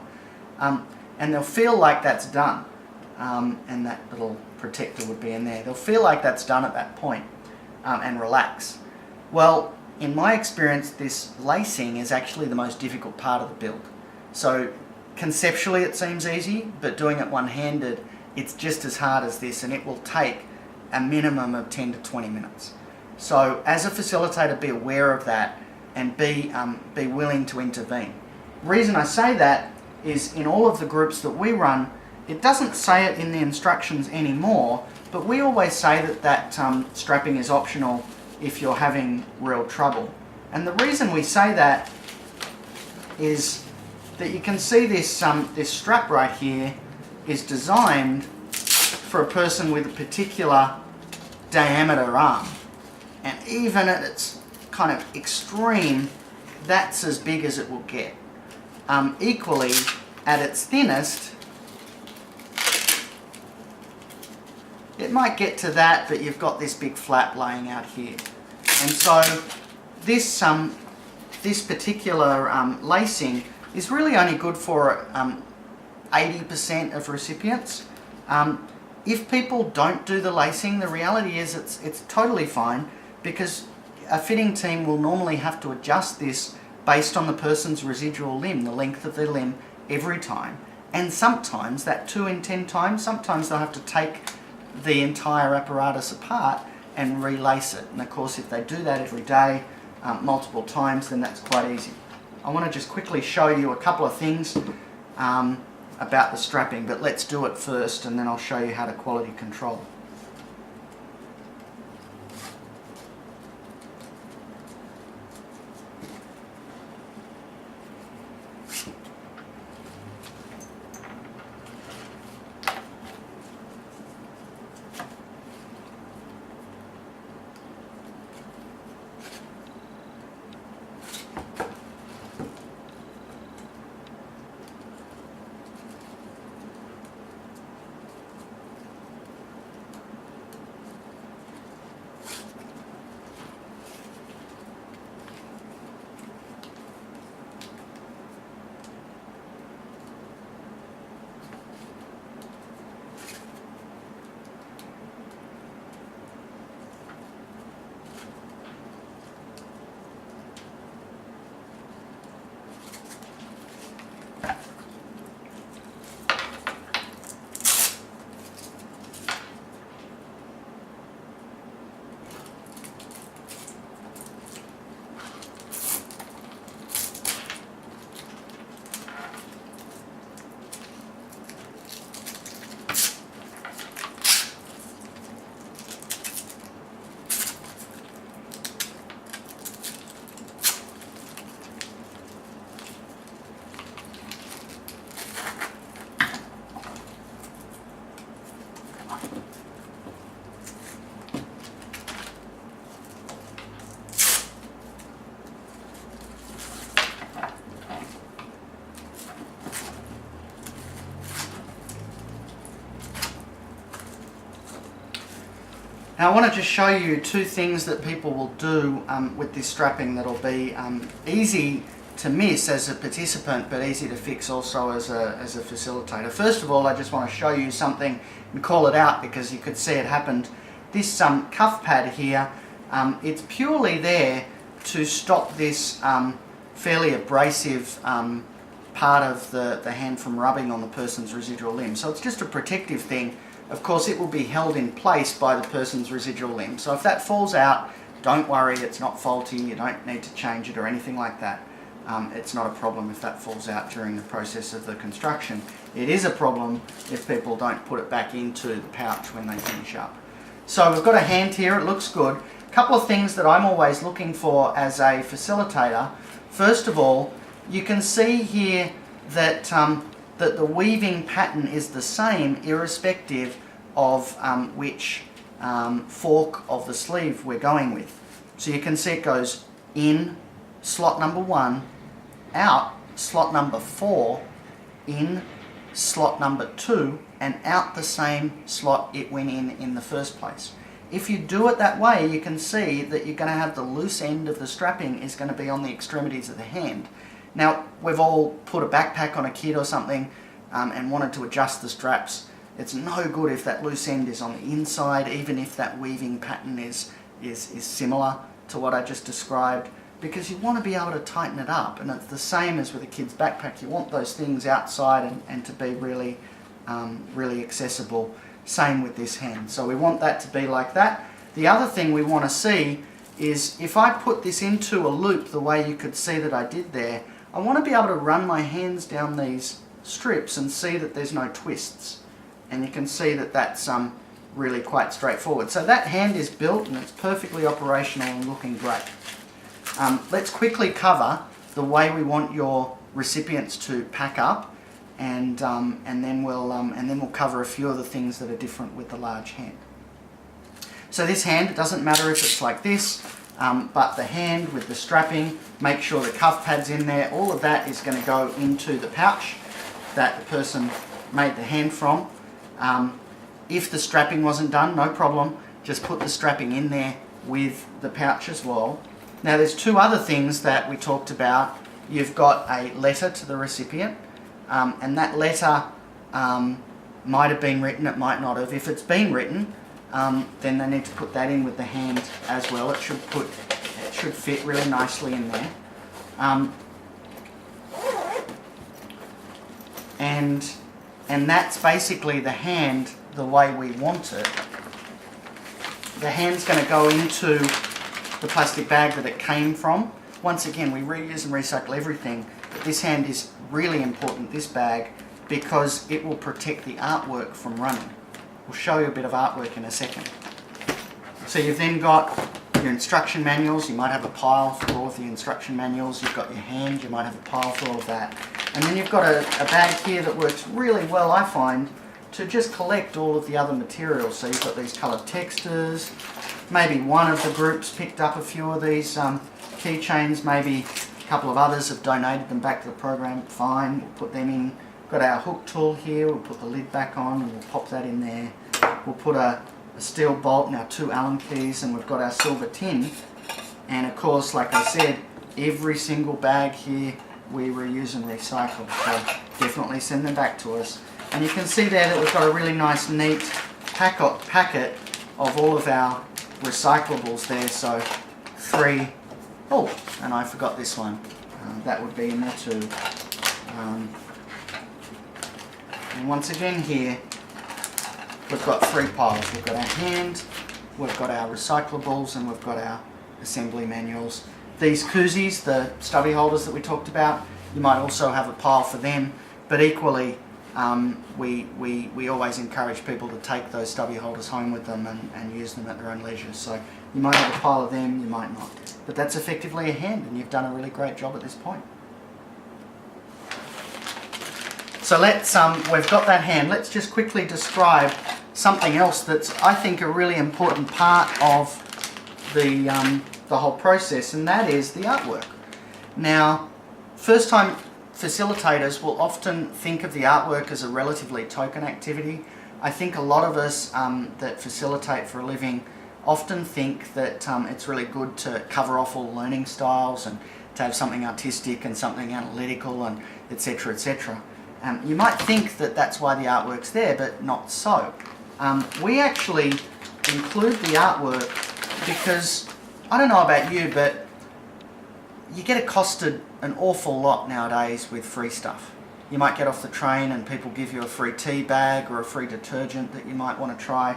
And they'll feel like that's done. And that little protector would be in there. They'll feel like that's done at that point, and relax. Well, in my experience, this lacing is actually the most difficult part of the build. So conceptually it seems easy, but doing it one-handed, it's just as hard as this, and it will take a minimum of 10 to 20 minutes. So as a facilitator, be aware of that and be willing to intervene. The reason I say that is in all of the groups that we run, it doesn't say it in the instructions anymore, but we always say that strapping is optional if you're having real trouble. And the reason we say that is that you can see this strap right here is designed for a person with a particular diameter arm. And even at its kind of extreme, that's as big as it will get. Equally, at its thinnest, it might get to that, but you've got this big flap laying out here. And so this particular lacing is really only good for 80% of recipients. If people don't do the lacing, the reality is it's totally fine, because a fitting team will normally have to adjust this based on the person's residual limb, the length of their limb, every time. And sometimes, that 2 in 10 times, sometimes they'll have to take the entire apparatus apart and relace it. And of course, if they do that every day, multiple times, then that's quite easy. I want to just quickly show you a couple of things about the strapping, but let's do it first, and then I'll show you how to quality control. Now I want to just show you two things that people will do with this strapping that'll be easy to miss as a participant, but easy to fix also as a facilitator. First of all, I just want to show you something and call it out because you could see it happened. This cuff pad here, it's purely there to stop this fairly abrasive part of the hand from rubbing on the person's residual limb. So it's just a protective thing. Of course, it will be held in place by the person's residual limb. So if that falls out, don't worry, it's not faulty. You don't need to change it or anything like that. It's not a problem if that falls out during the process of the construction. It is a problem if people don't put it back into the pouch when they finish up. So we've got a hand here, it looks good. A couple of things that I'm always looking for as a facilitator. First of all, you can see here that that the weaving pattern is the same irrespective of which fork of the sleeve we're going with. So you can see it goes in slot number 1, out slot number 4, in slot number 2, and out the same slot it went in the first place. If you do it that way, you can see that you're going to have the loose end of the strapping is going to be on the extremities of the hand. Now, we've all put a backpack on a kid or something and wanted to adjust the straps. It's no good if that loose end is on the inside, even if that weaving pattern is similar to what I just described, because you want to be able to tighten it up. And it's the same as with a kid's backpack. You want those things outside and to be really, really accessible. Same with this hand. So we want that to be like that. The other thing we want to see is if I put this into a loop the way you could see that I did there, I want to be able to run my hands down these strips and see that there's no twists. And you can see that that's really quite straightforward. So that hand is built and it's perfectly operational and looking great. Let's quickly cover the way we want your recipients to pack up, and then we'll cover a few of the things that are different with the large hand. So this hand, it doesn't matter if it's like this, but the hand with the strapping, make sure the cuff pad's in there. All of that is going to go into the pouch that the person made the hand from. If the strapping wasn't done, no problem. Just put the strapping in there with the pouch as well. Now there's two other things that we talked about. You've got a letter to the recipient, and that letter might have been written, it might not have. If it's been written, then they need to put that in with the hand as well. It should fit really nicely in there. And that's basically the hand the way we want it. The hand's going to go into the plastic bag that it came from. Once again, we reuse and recycle everything, but this hand is really important, this bag, because it will protect the artwork from running. We'll show you a bit of artwork in a second. So you've then got your instruction manuals. You might have a pile for all of the instruction manuals. You've got your hand, you might have a pile for all of that. And then you've got a bag here that works really well, I find, to just collect all of the other materials. So you've got these coloured textures. Maybe one of the groups picked up a few of these keychains. Maybe a couple of others have donated them back to the program. Fine, we'll put them in. Got our hook tool here. We'll put the lid back on and we'll pop that in there. We'll put a steel bolt and our 2 Allen keys, and we've got our silver tin. And of course, like I said, every single bag here we reuse and recycle. So definitely send them back to us. And you can see there that we've got a really nice, neat packet of all of our recyclables there. So 3, oh, and I forgot this one. That would be in there too. And once again here, we've got 3 piles. We've got our hand, we've got our recyclables, and we've got our assembly manuals. These koozies, the stubby holders that we talked about, you might also have a pile for them, but equally we always encourage people to take those stubby holders home with them and use them at their own leisure. So you might have a pile of them, you might not. But that's effectively a hand, and you've done a really great job at this point. So let's, we've got that hand. Let's just quickly describe something else that's, I think, a really important part of the whole process, and that is the artwork. Now, first-time facilitators will often think of the artwork as a relatively token activity. I think a lot of us that facilitate for a living often think that it's really good to cover off all learning styles and to have something artistic and something analytical and etc. etc. You might think that that's why the artwork's there, but not so. We actually include the artwork because, I don't know about you, but you get accosted an awful lot nowadays with free stuff. You might get off the train and people give you a free tea bag or a free detergent that you might want to try.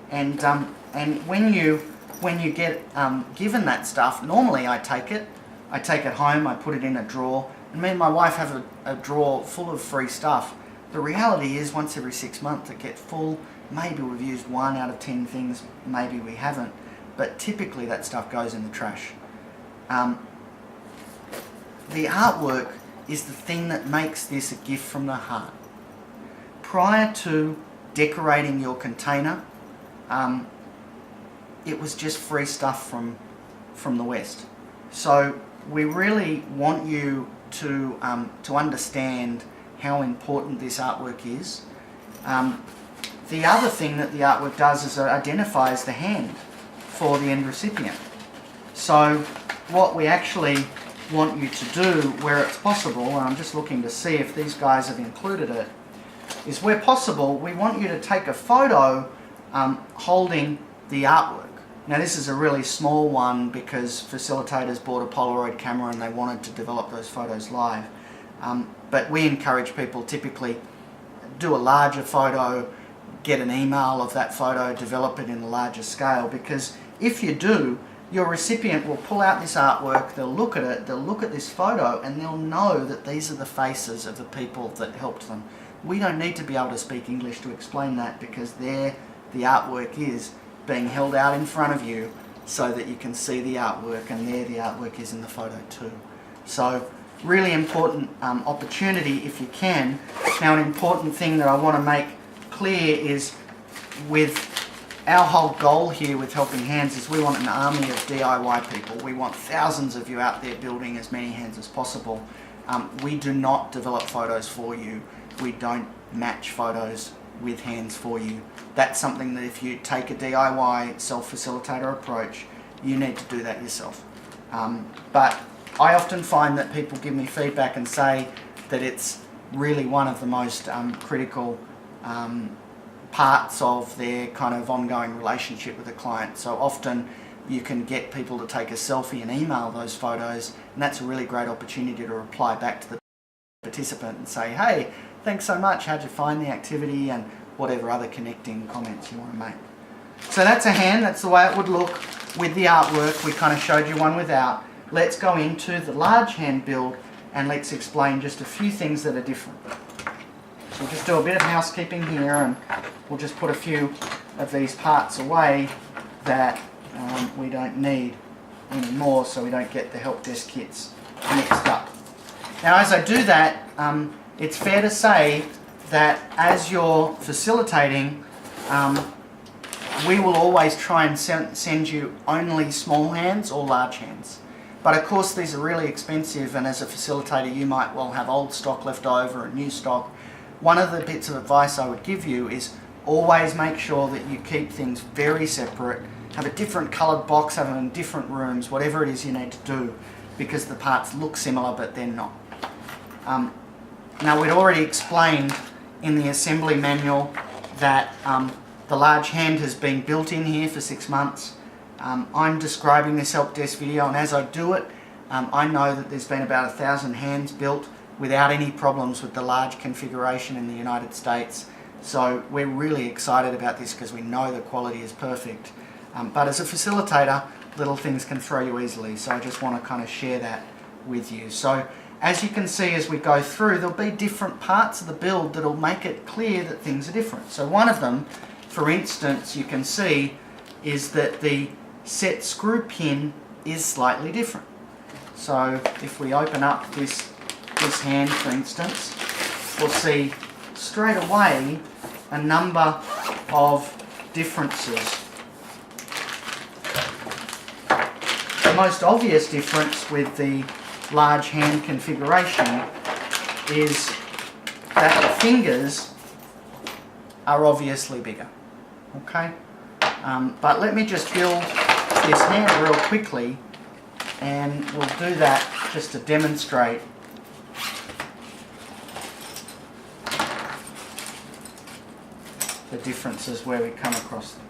And when you get given that stuff, normally I take it home, I put it in a drawer, and me and my wife have a drawer full of free stuff. The reality is, once every 6 months it gets full. Maybe we've used 1 out of 10 things, maybe we haven't, but typically that stuff goes in the trash. The artwork is the thing that makes this a gift from the heart. Prior to decorating your container, it was just free stuff from the West. So we really want you to understand how important this artwork is. The other thing that the artwork does is it identifies the hand for the end recipient. So what we actually want you to do, where it's possible, and I'm just looking to see if these guys have included it, is where possible, we want you to take a photo holding the artwork. Now this is a really small one because facilitators bought a Polaroid camera and they wanted to develop those photos live. But we encourage people typically do a larger photo, get an email of that photo, develop it in a larger scale, because if you do, your recipient will pull out this artwork, they'll look at it, they'll look at this photo, and they'll know that these are the faces of the people that helped them. We don't need to be able to speak English to explain that, because there the artwork is being held out in front of you so that you can see the artwork, and there the artwork is in the photo too. So really important opportunity if you can. Now, an important thing that I want to make clear is, with our whole goal here with Helping Hands, is we want an army of DIY people. We want thousands of you out there building as many hands as possible. We do not develop photos for you. We don't match photos with hands for you. That's something that if you take a DIY self-facilitator approach, you need to do that yourself. But I often find that people give me feedback and say that it's really one of the most critical parts of their kind of ongoing relationship with the client. So often you can get people to take a selfie and email those photos, and that's a really great opportunity to reply back to the participant and say, hey, thanks so much, how'd you find the activity, and whatever other connecting comments you want to make. So that's a hand, that's the way it would look with the artwork. We kind of showed you one without. Let's go into the large hand build and let's explain just a few things that are different. So we'll just do a bit of housekeeping here, and we'll just put a few of these parts away that we don't need anymore, so we don't get the Helpdesk kits mixed up. Now, as I do that, it's fair to say that as you're facilitating, we will always try and send you only small hands or large hands. But of course these are really expensive, and as a facilitator you might well have old stock left over and new stock. One of the bits of advice I would give you is always make sure that you keep things very separate, have a different coloured box, have them in different rooms, whatever it is you need to do, because the parts look similar but they're not. Now, we'd already explained in the assembly manual that the large hand has been built in here for 6 months. I'm describing this Helpdesk video, and as I do it, I know that there's been about 1,000 hands built without any problems with the large configuration in the United States. So we're really excited about this because we know the quality is perfect. But as a facilitator, little things can throw you easily, so I just want to kind of share that with you. So as you can see as we go through, there'll be different parts of the build that'll make it clear that things are different. So one of them, for instance, you can see is that the set screw pin is slightly different. So if we open up this hand, for instance, we'll see straight away a number of differences. The most obvious difference with the large hand configuration is that the fingers are obviously bigger. Okay, but let me just build this hand real quickly, and we'll do that just to demonstrate the differences where we come across them.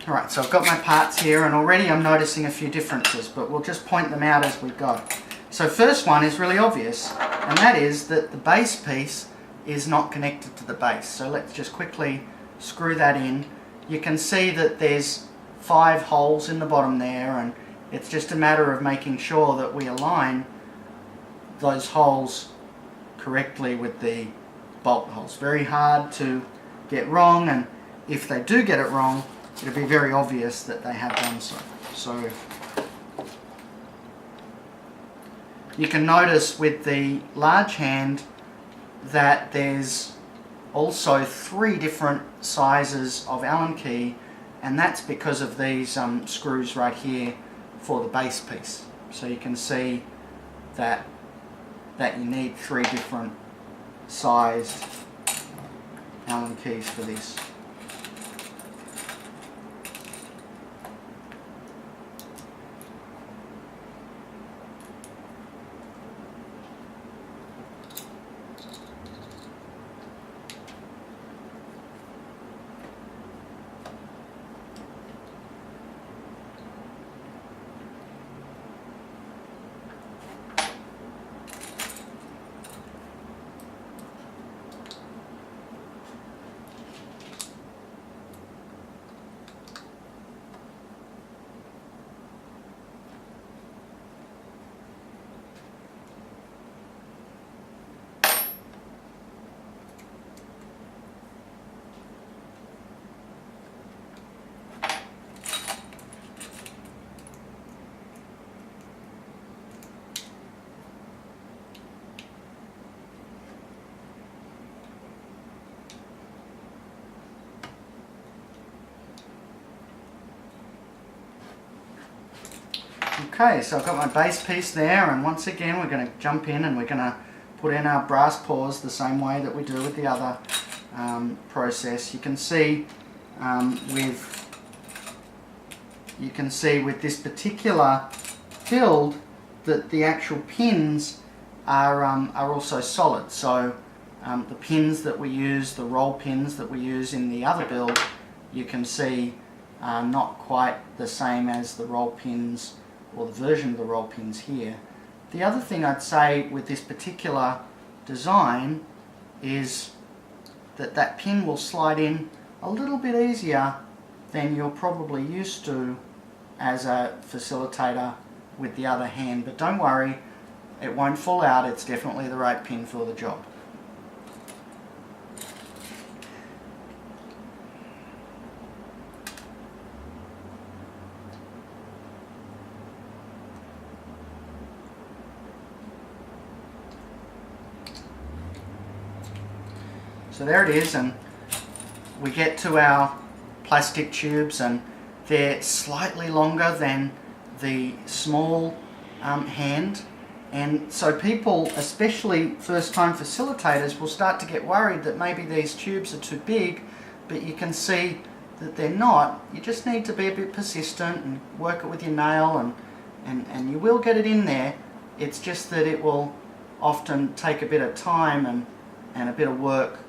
Alright, so I've got my parts here, and already I'm noticing a few differences, but we'll just point them out as we go. So first one is really obvious, and that is that the base piece is not connected to the base. So let's just quickly screw that in. You can see that there's 5 holes in the bottom there, and it's just a matter of making sure that we align those holes correctly with the bolt holes. Very hard to get wrong, and if they do get it wrong, it'll be very obvious that they have done so. So you can notice with the large hand that there's also 3 different sizes of Allen key, and that's because of these screws right here for the base piece. So you can see that you need 3 different sized Allen keys for this. Okay, so I've got my base piece there, and once again we're going to jump in and we're going to put in our brass paws the same way that we do with the other process. You can see with this particular build that the actual pins are also solid. So the pins that we use, the roll pins that we use in the other build, you can see are not quite the same as the roll pins, or the version of the roll pins here. The other thing I'd say with this particular design is that that pin will slide in a little bit easier than you're probably used to as a facilitator with the other hand. But don't worry, it won't fall out. It's definitely the right pin for the job. So there it is, and we get to our plastic tubes, and they're slightly longer than the small hand, and so people, especially first-time facilitators, will start to get worried that maybe these tubes are too big, but you can see that they're not. You just need to be a bit persistent and work it with your nail, and you will get it in there. It's just that it will often take a bit of time and a bit of work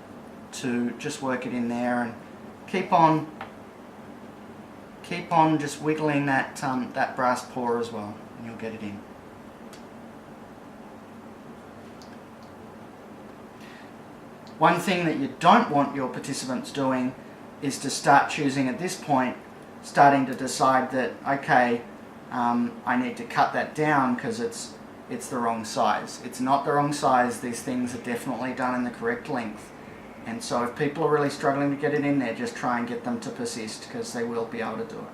to just work it in there, and keep on just wiggling that that brass paw as well, and you'll get it in. One thing that you don't want your participants doing is to start choosing at this point, starting to decide that, okay, I need to cut that down because it's the wrong size. It's not the wrong size. These things are definitely done in the correct length. And so if people are really struggling to get it in there, just try and get them to persist, because they will be able to do it.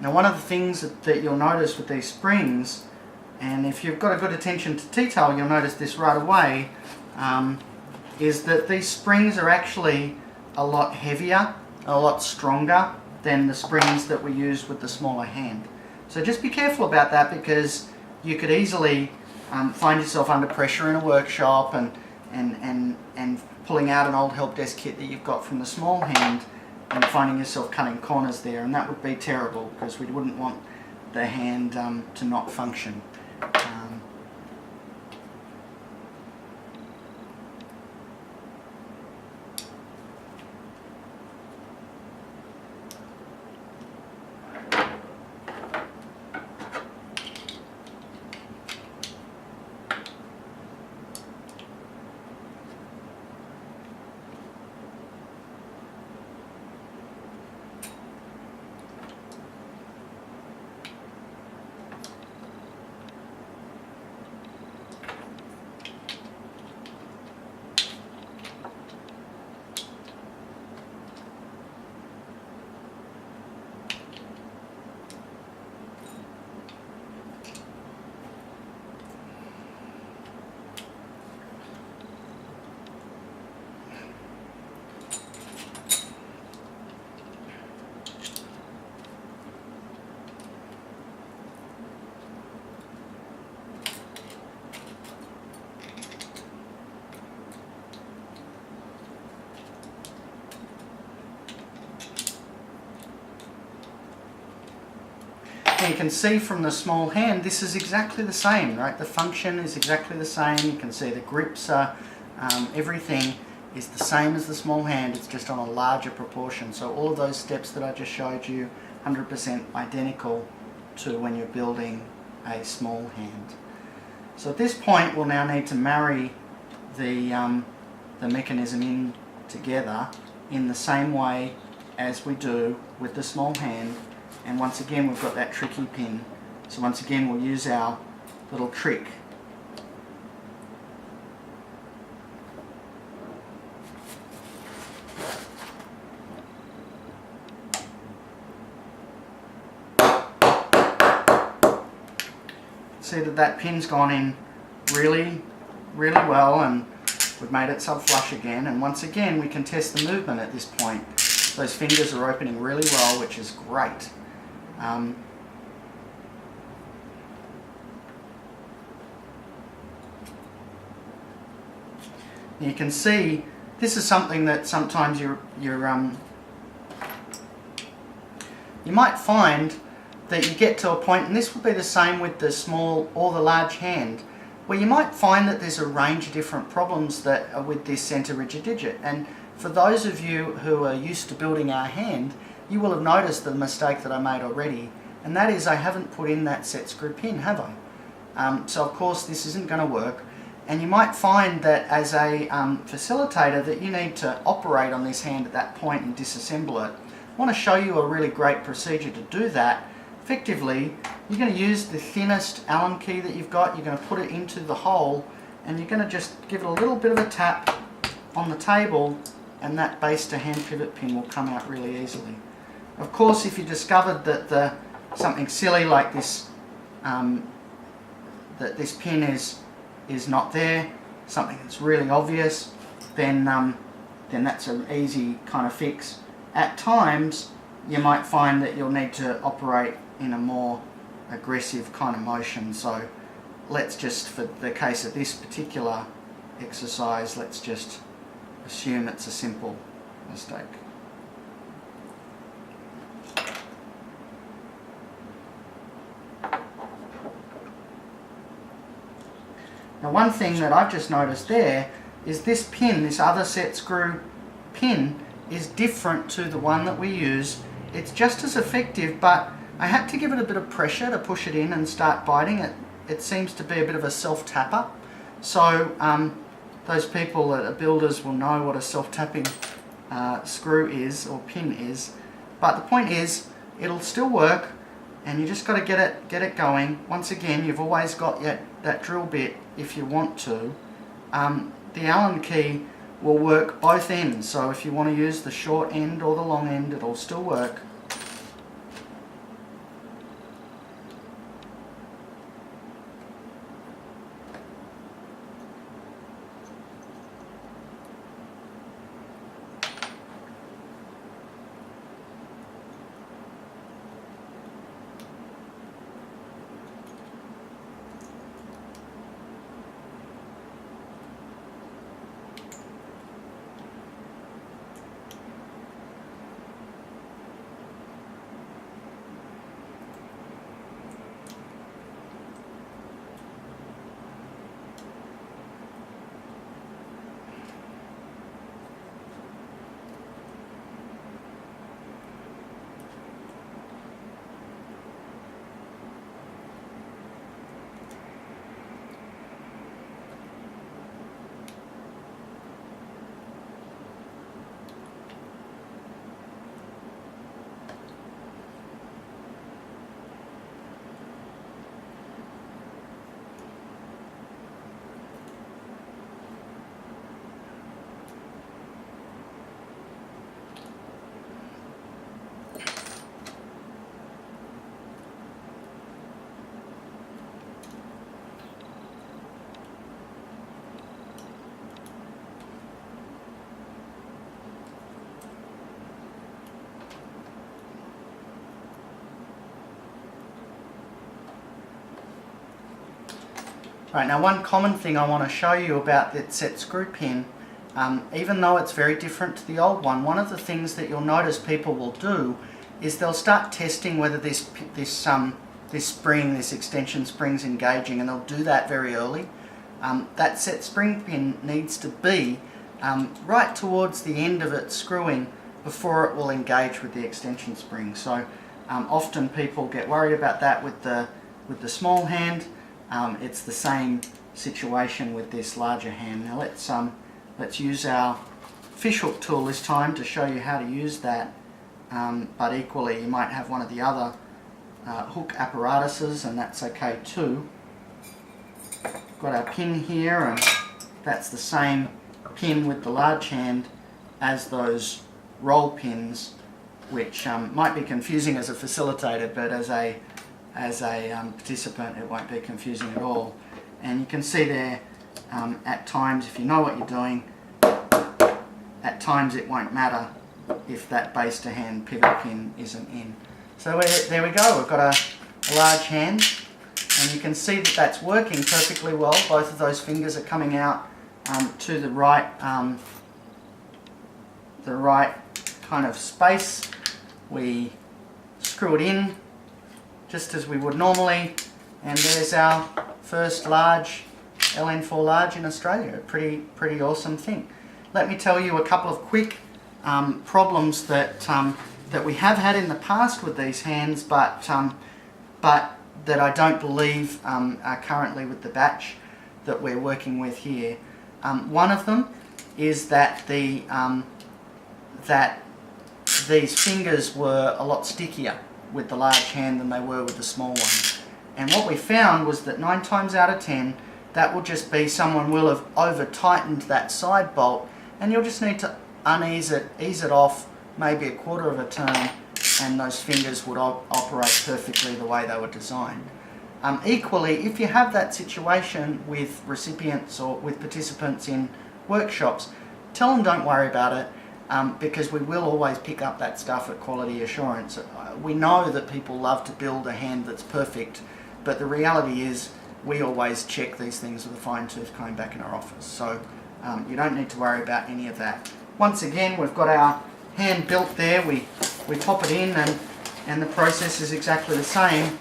Now one of the things that you'll notice with these springs, and if you've got a good attention to detail you'll notice this right away, is that these springs are actually a lot heavier, a lot stronger than the springs that we use with the smaller hand. So just be careful about that, because you could easily find yourself under pressure in a workshop and pulling out an old Helpdesk kit that you've got from the small hand and finding yourself cutting corners there, and that would be terrible because we wouldn't want the hand to not function. And you can see from the small hand this is exactly the same, right? The function is exactly the same. You can see the grips are, everything is the same as the small hand, it's just on a larger proportion. So all of those steps that I just showed you, 100% identical to when you're building a small hand. So at this point we'll now need to marry the mechanism in together in the same way as we do with the small hand. And once again we've got that tricky pin, so once again we'll use our little trick. See that pin's gone in really well, and we've made it sub-flush again, and once again we can test the movement at this point. Those fingers are opening really well, which is great. You can see this is something that sometimes you might find that you get to a point, and this will be the same with the small or the large hand, where you might find that there's a range of different problems that are with this center rigid digit. And for those of you who are used to building our hand, you will have noticed the mistake that I made already, and that is I haven't put in that set screw pin, have I? So of course this isn't going to work, and you might find that as a facilitator that you need to operate on this hand at that point and disassemble it. I want to show you a really great procedure to do that. Effectively, you're going to use the thinnest Allen key that you've got, you're going to put it into the hole, and you're going to just give it a little bit of a tap on the table, and that base to hand pivot pin will come out really easily. Of course, if you discovered that something silly like this, that this pin is not there, something that's really obvious, then that's an easy kind of fix. At times, you might find that you'll need to operate in a more aggressive kind of motion. So let's just, for the case of this particular exercise, let's just assume it's a simple mistake. Now one thing that I've just noticed there is this pin, this other set screw pin, is different to the one that we use. It's just as effective, but I had to give it a bit of pressure to push it in and start biting it. It seems to be a bit of a self-tapper. So those people that are builders will know what a self-tapping screw is, or pin is. But the point is, it'll still work, and you just got to get it going. Once again, you've always got that drill bit if you want to. The Allen key will work both ends, so if you want to use the short end or the long end, it'll still work. Right, now one common thing I want to show you about that set screw pin, even though it's very different to the old one of the things that you'll notice people will do is they'll start testing whether this extension spring's engaging, and they'll do that very early. That set spring pin needs to be right towards the end of it screwing before it will engage with the extension spring. So often people get worried about that with the small hand. It's the same situation with this larger hand. Now let's use our fishhook tool this time to show you how to use that. But equally, you might have one of the other hook apparatuses, and that's okay too. Got our pin here, and that's the same pin with the large hand as those roll pins, which might be confusing as a facilitator, but as a participant it won't be confusing at all. And you can see there, at times, if you know what you're doing, at times it won't matter if that base to hand pivot pin isn't in. So there we go, we've got a large hand, and you can see that that's working perfectly well. Both of those fingers are coming out to the right kind of space. We screw it in just as we would normally, and there's our first large LN4 large in Australia. Pretty awesome thing. Let me tell you a couple of quick problems that we have had in the past with these hands, but that I don't believe are currently with the batch that we're working with here. One of them is that that these fingers were a lot stickier with the large hand than they were with the small one. And what we found was that 9 times out of 10, that will just be someone will have over tightened that side bolt, and you'll just need to ease it off maybe a quarter of a turn, and those fingers would operate perfectly the way they were designed. Equally, if you have that situation with recipients or with participants in workshops, tell them don't worry about it, because we will always pick up that stuff at quality assurance. We know that people love to build a hand that's perfect, but the reality is we always check these things with a fine-tooth comb back in our office. So you don't need to worry about any of that. Once again, we've got our hand built there. We pop it in, and the process is exactly the same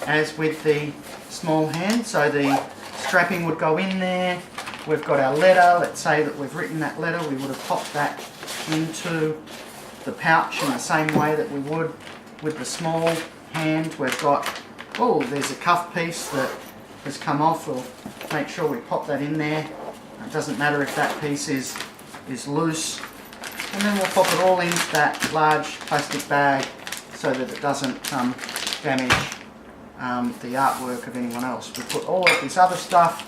as with the small hand. So the strapping would go in there. We've got our letter. Let's say that we've written that letter. We would have popped that into the pouch in the same way that we would with the small hand. We've got, oh, there's a cuff piece that has come off. We'll make sure we pop that in there. It doesn't matter if that piece is loose. And then we'll pop it all into that large plastic bag so that it doesn't damage the artwork of anyone else. We put all of this other stuff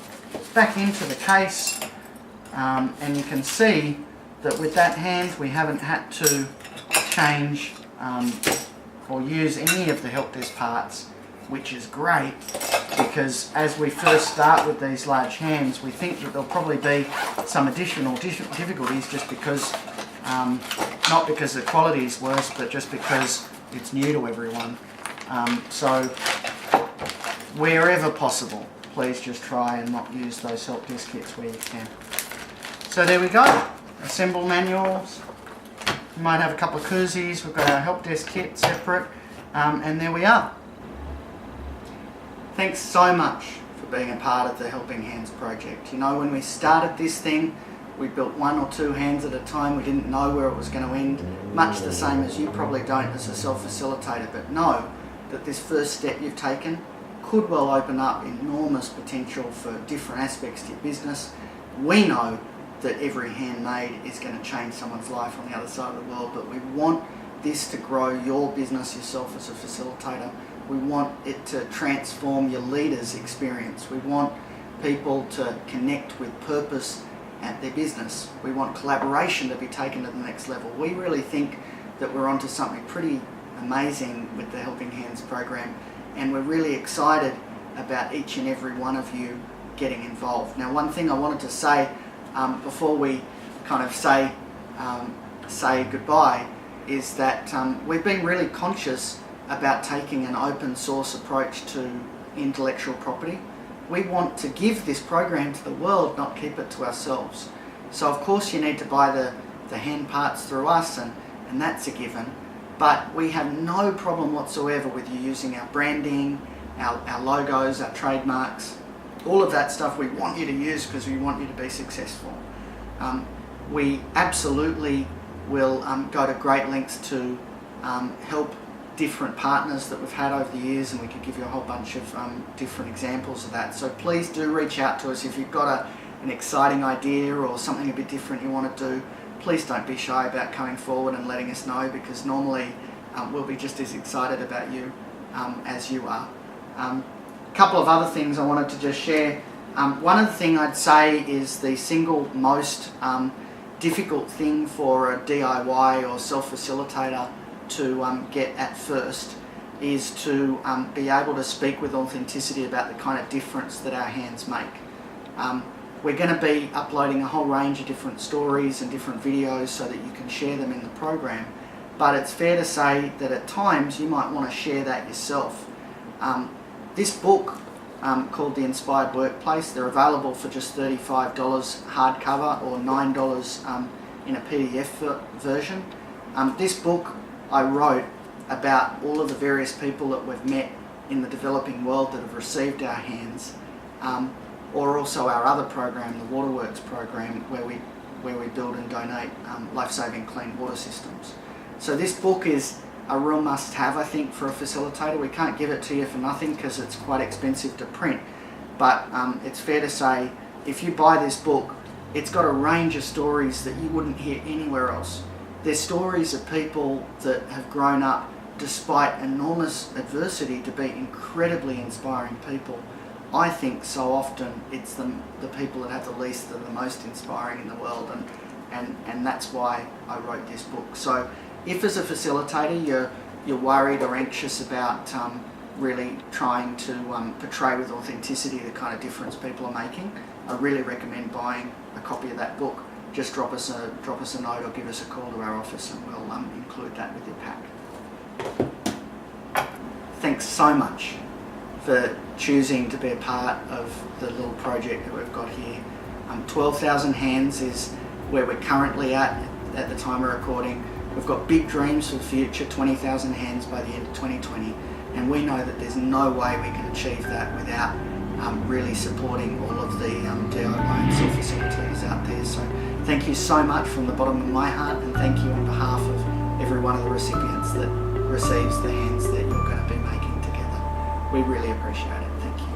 back into the case, and you can see that with that hand we haven't had to change or use any of the Helpdesk parts, which is great, because as we first start with these large hands, we think that there'll probably be some additional difficulties, just because not because the quality is worse, but just because it's new to everyone. So wherever possible, please just try and not use those Helpdesk kits where you can. So there we go, assemble manuals. We might have a couple of koozies. We've got our Helpdesk kit separate, and there we are. Thanks so much for being a part of the Helping Hands project. You know, when we started this thing, we built 1 or 2 hands at a time. We didn't know where it was going to end, much the same as you probably don't as a self-facilitator, but know that this first step you've taken could well open up enormous potential for different aspects to your business. We know that every hand made is going to change someone's life on the other side of the world, but we want this to grow your business yourself as a facilitator. We want it to transform your leaders' experience. We want people to connect with purpose at their business. We want collaboration to be taken to the next level. We really think that we're onto something pretty amazing with the Helping Hands program, and we're really excited about each and every one of you getting involved. Now, one thing I wanted to say before we kind of say goodbye is that we've been really conscious about taking an open source approach to intellectual property. we want to give this program to the world, not keep it to ourselves. So of course you need to buy the hand parts through us, and that's a given. But we have no problem whatsoever with you using our branding, our logos, our trademarks, all of that stuff we want you to use because we want you to be successful. We absolutely will go to great lengths to help different partners that we've had over the years, and we could give you a whole bunch of different examples of that. So please do reach out to us if you've got an exciting idea or something a bit different you want to do. Please don't be shy about coming forward and letting us know, because normally we'll be just as excited about you as you are. A couple of other things I wanted to just share. One of the things I'd say is the single most difficult thing for a DIY or self-facilitator to get at first is to be able to speak with authenticity about the kind of difference that our hands make. We're going to be uploading a whole range of different stories and different videos so that you can share them in the program, but it's fair to say that at times you might want to share that yourself. This book called The Inspired Workplace, they're available for just $35 hardcover or $9 in a PDF version. This book I wrote about all of the various people that we've met in the developing world that have received our hands, or also our other program, the Waterworks program, where we build and donate life-saving clean water systems. So this book is a real must-have, I think, for a facilitator. We can't give it to you for nothing because it's quite expensive to print, but it's fair to say if you buy this book, it's got a range of stories that you wouldn't hear anywhere else. They're stories of people that have grown up despite enormous adversity to be incredibly inspiring people. I think so often it's the people that have the least that are the most inspiring in the world, and that's why I wrote this book. So if as a facilitator you're worried or anxious about really trying to portray with authenticity the kind of difference people are making, I really recommend buying a copy of that book. Just drop us a note or give us a call to our office, and we'll include that with your pack. Thanks so much for choosing to be a part of the little project that we've got here. 12,000 hands is where we're currently at the time of recording. We've got big dreams for the future, 20,000 hands by the end of 2020, and we know that there's no way we can achieve that without really supporting all of the DIY and self-facilitators out there. So thank you so much from the bottom of my heart, and thank you on behalf of every one of the recipients that receives the hands that you're going to be making together. We really appreciate it. Thank you.